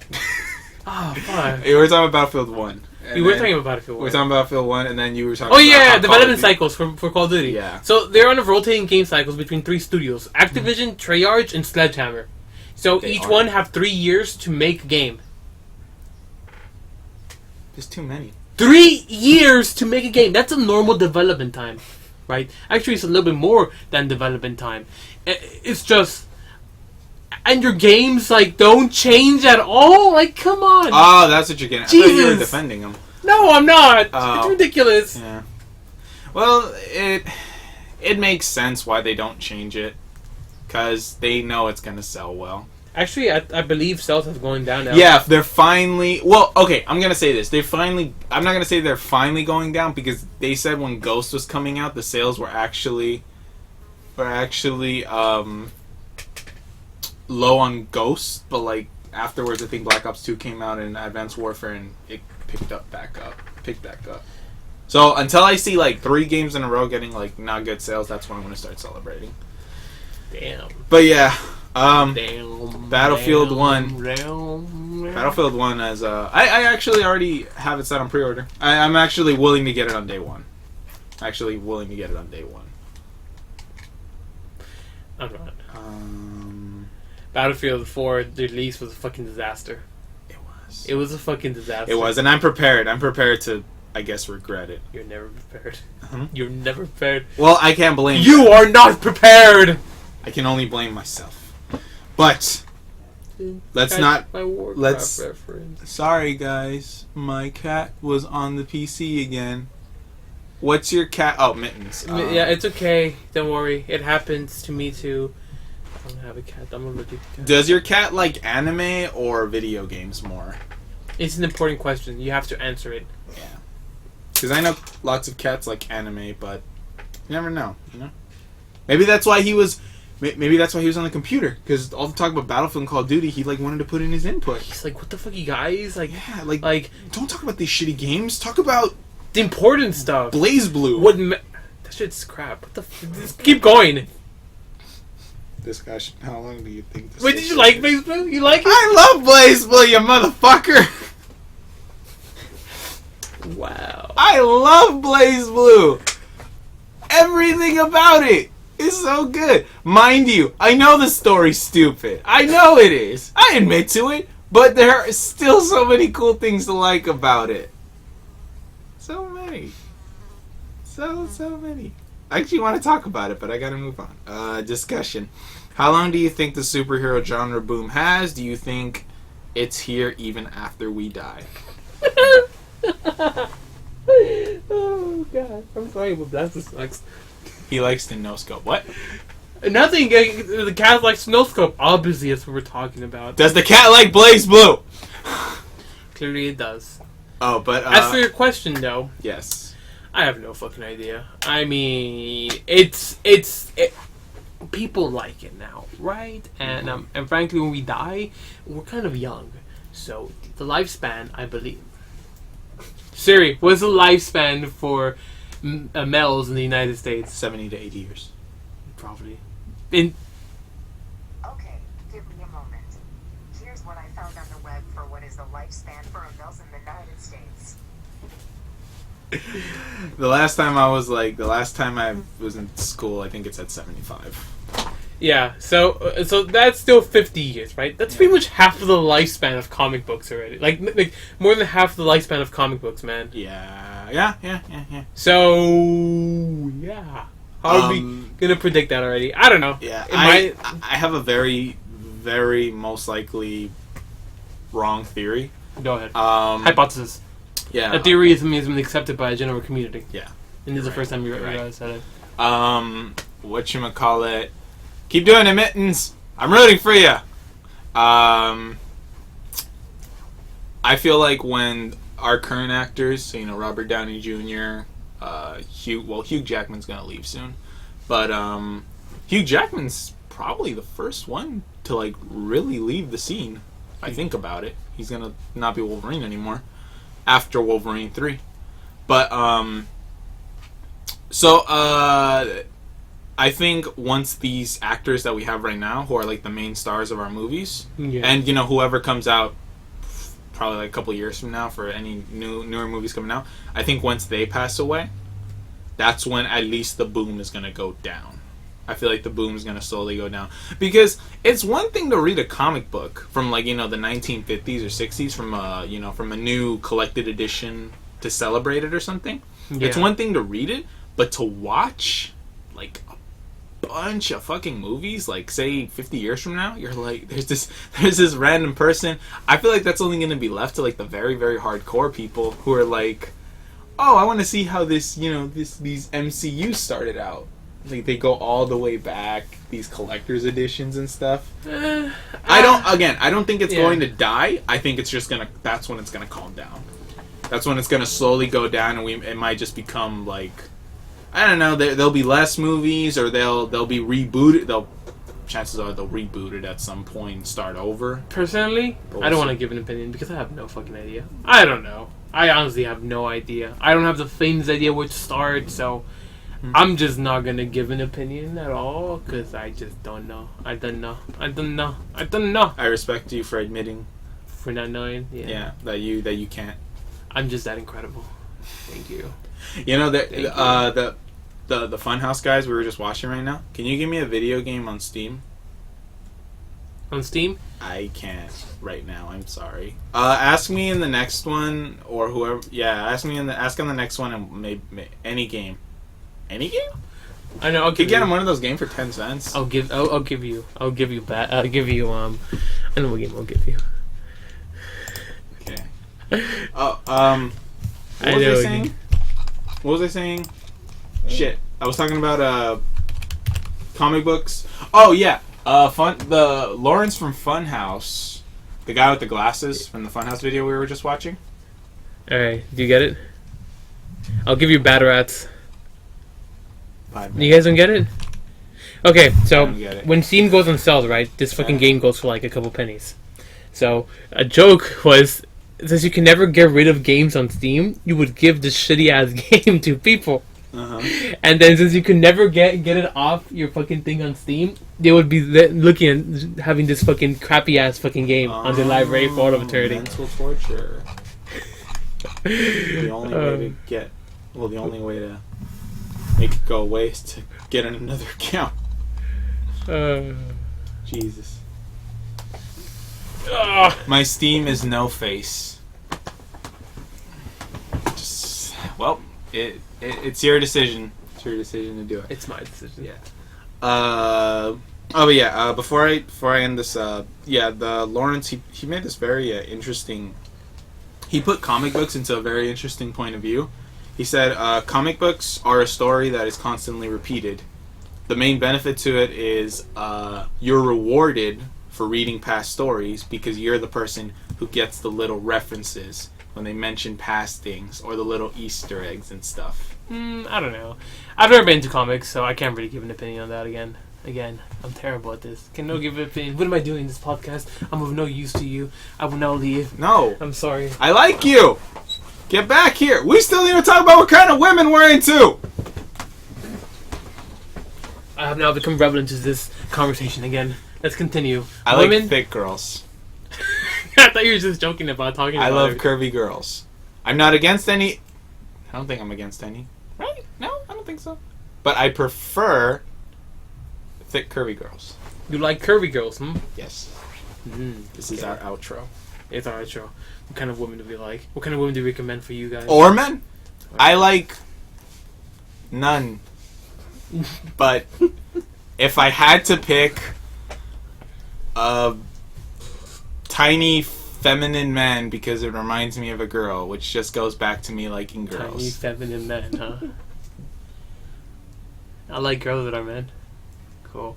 Oh, fuck. We were talking about Battlefield 1. We were talking about Battlefield 1. We were talking about Battlefield 1, and then you were talking Oh about yeah, how development Call of cycles for Call of Duty. Yeah. So they're on a rotating game cycles between 3 studios: Activision, Treyarch, and Sledgehammer. So They each are. one have 3 years to make a game. There's too many. 3 years to make a game. That's a normal development time, right? Actually, it's a little bit more than development time. It's just, and your games like don't change at all. Like, come on. Oh, that's what you're getting. I thought you were Jesus. defending them. No, I'm not. Oh. It's ridiculous. Yeah. Well, it makes sense why they don't change it, because they know it's gonna sell well. Actually, I believe sales have going down now. Yeah, they're finally. Well, okay, I'm gonna say this. I'm not gonna say they're finally going down, because they said when Ghost was coming out, the sales were actually low on Ghost, but like afterwards, I think Black Ops 2 came out and Advanced Warfare, and it picked back up. So until I see like 3 games in a row getting like not good sales, that's when I'm gonna start celebrating. Damn. But yeah. Damn. Battlefield 1. Damn. Battlefield 1 as I actually already have it set on pre-order. I'm actually willing to get it on day 1. I'm not. Battlefield 4, the release was a fucking disaster. It was a fucking disaster. It was, and I'm prepared. I'm prepared to, I guess, regret it. You're never prepared. Uh-huh. You're never prepared. Well, I can't blame You are not prepared! I can only blame myself. But let's not. My Warcraft let's- reference. Sorry, guys. My cat was on the PC again. What's your cat? Oh, Mittens. Yeah, it's okay. Don't worry. It happens to me too. I don't have a cat. I'm allergic to cats. Does your cat like anime or video games more? It's an important question. You have to answer it. Yeah. Because I know lots of cats like anime, but you never know. You know. Maybe that's why he was. Maybe that's why he was on the computer. Because all the talk about Battlefield and Call of Duty, he like wanted to put in his input. He's like, what the fuck, you guys? Like, Yeah, like don't talk about these shitty games. Talk about the important stuff. Blaze Blue. That shit's crap. What the? Just keep going. Discussion. How long do you think this Wait, will did you take? like Blaze Blue? You like it? I love Blaze Blue, you motherfucker! Wow. I love Blaze Blue! Everything about it is so good. Mind you, I know the story's stupid. I know it is. I admit to it. But there are still so many cool things to like about it. So many. So many. I actually want to talk about it, but I gotta move on. Discussion. How long do you think the superhero genre boom has? Do you think it's here even after we die? Oh god, I'm sorry, but that's the sucks. He likes the no-scope. What? Nothing. The cat likes no scope. Obviously, that's what we're talking about. Does the cat like Blaze Blue? Clearly, it does. Oh, but As for your question, though, yes. I have no fucking idea. I mean, people like it now, right? And frankly, when we die, we're kind of young, so the lifespan, I believe. Siri, what's the lifespan for males in the United States? 70 to 80 years. Probably. Okay, give me a moment. Here's what I found on the web for what is the lifespan for adults in the United States. The last time I was in school, I think it said 75. Yeah, so that's still 50 years, right? That's pretty much half of the lifespan of comic books already. Like more than half the lifespan of comic books, man. Yeah. So yeah, how are we gonna predict that already? I don't know. Yeah, It I have a very, very most likely wrong theory. Go ahead. Um, Hypothesis. Yeah. That theory has been accepted by a general community. Yeah. And this is the Right. first time you Right. said it. Whatchamacallit. Keep doing it, Mittens. I'm rooting for you. I feel like when our current actors, so, Robert Downey Jr., Hugh Jackman's gonna leave soon, but Hugh Jackman's probably the first one to like really leave the scene. If I think about it, he's gonna not be Wolverine anymore after Wolverine 3. But I think once these actors that we have right now, who are like the main stars of our movies, and whoever comes out probably like a couple years from now for any newer movies coming out, I think once they pass away, that's when at least the boom is gonna go down. I feel like the boom is gonna slowly go down, because it's one thing to read a comic book from like the 1950s or 60s from from a new collected edition to celebrate it or something. Yeah. It's one thing to read it, but to watch like a bunch of fucking movies, like say 50 years from now, you're like, there's this random person. I feel like that's only going to be left to like the very, very hardcore people who are like, oh, I want to see how this these MCU started out. Like they go all the way back, these collector's editions and stuff. I don't think it's going to die. I think it's just that's when it's gonna calm down. That's when it's gonna slowly go down, and it might just become like, I don't know. There'll be less movies, or they'll be rebooted. Chances are they'll reboot it at some point and start over. Personally, I don't want to give an opinion because I have no fucking idea. I don't know. I honestly have no idea. I don't have the faintest idea where to start, so I'm just not gonna give an opinion at all because I just don't know. I don't know. I respect you for admitting, for not knowing. Yeah. that you can't. I'm just that incredible. Thank you. The Funhouse guys we were just watching right now. Can you give me a video game on Steam? On Steam? I can't right now. I'm sorry. Ask me in the next one, or whoever. Yeah, ask on the next one, and maybe any game. Any game? I know. Could get him one of those games for 10 cents. I'll give you. I know what game I'll give you. Okay. What was I saying? Shit. I was talking about comic books. Oh yeah. The Lawrence from Funhouse, the guy with the glasses from the Funhouse video we were just watching. All right. Do you get it? I'll give you Bad Rats. You guys don't get it? Okay, so when Steam goes on sale, right, this fucking game goes for like a couple pennies. So a joke was, since you can never get rid of games on Steam, you would give this shitty ass game to people. And then since you can never get it off your fucking thing on Steam, they would be looking at having this fucking crappy ass fucking game on the library for all of eternity. Mental torture. The only way to make it go away is to get in another account. Jesus. My Steam is no face. It's your decision. It's your decision to do it. It's my decision. Yeah. Before I end this, the Lawrence he made this very interesting. He put comic books into a very interesting point of view. He said, comic books are a story that is constantly repeated. The main benefit to it is you're rewarded for reading past stories because you're the person who gets the little references when they mention past things, or the little Easter eggs and stuff. I don't know. I've never been into comics, so I can't really give an opinion on that again. I'm terrible at this. Can no give an opinion. What am I doing in this podcast? I'm of no use to you. I will now leave. No. I'm sorry. I like you. Get back here. We still need to talk about what kind of women we're into. I have now become relevant to this conversation again. Let's continue. I like thick girls. I thought you were just joking about talking about I love curvy girls. I'm not against any. I don't think I'm against any. Right? No, I don't think so. But I prefer thick, curvy girls. You like curvy girls, Yes. This is our outro. It's our outro. What kind of women do we like? What kind of women do we recommend for you guys? Or men? I like none. But if I had to pick a tiny feminine men because it reminds me of a girl, which just goes back to me liking Tiny girls. feminine men, huh? I like girls that are men. Cool.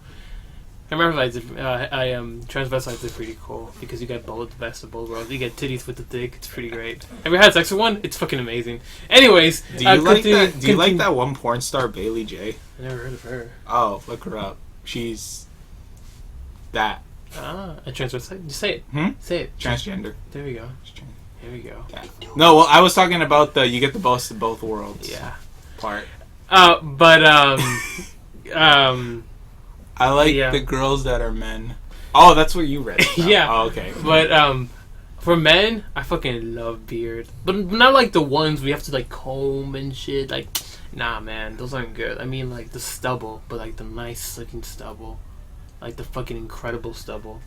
I remember transvestites are pretty cool because you get both the best of both worlds. You get titties with the dick. It's pretty great. Have you had sex with one? It's fucking amazing. Anyways, Do you like that? Do you like that one porn star, Bailey J? I never heard of her. Oh, look her up. She's that A transvestite. Just say it. Say it. transgender. There we go. There we go. Yeah. No, well, I was talking about the you get the best of both worlds. Yeah. Part. I like the girls that are men. Oh, that's what you read. Yeah. Oh, okay. But for men, I fucking love beard, but not like the ones we have to like comb and shit. Like, nah, man, those aren't good. I mean, like the stubble, but like the nice looking stubble, like the fucking incredible stubble.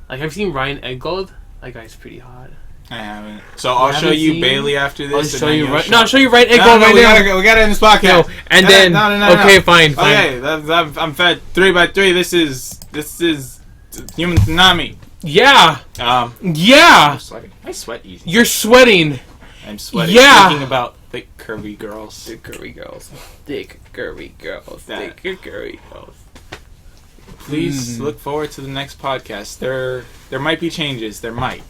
Like, I've seen Ryan Eggold. That guy's pretty hot. I haven't. So I'll show you Bailey after this. I'll show you right. No, I'll show you Ryan Eggold right now. We gotta end this podcast. No, and then okay, fine. Okay, I'm fed 3x3. This is human tsunami. Yeah. Yeah. I'm sweating. I sweat easy. You're sweating. I'm sweating. Yeah. Thinking about thick, curvy girls. Thick, curvy girls. Thick, curvy girls. Thick, curvy girls. Please look forward to the next podcast. There might be changes. There might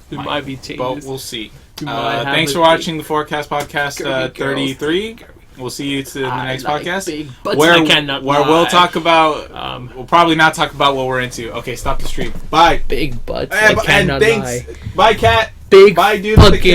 be changes. But we'll see. Thanks for watching the Forecast Podcast 33. We'll see you to the next podcast. Where we'll talk about. We'll probably not talk about what we're into. Okay, stop the stream. Bye. Big butts. And thanks. Bye, cat. Big bye, dude. fucking.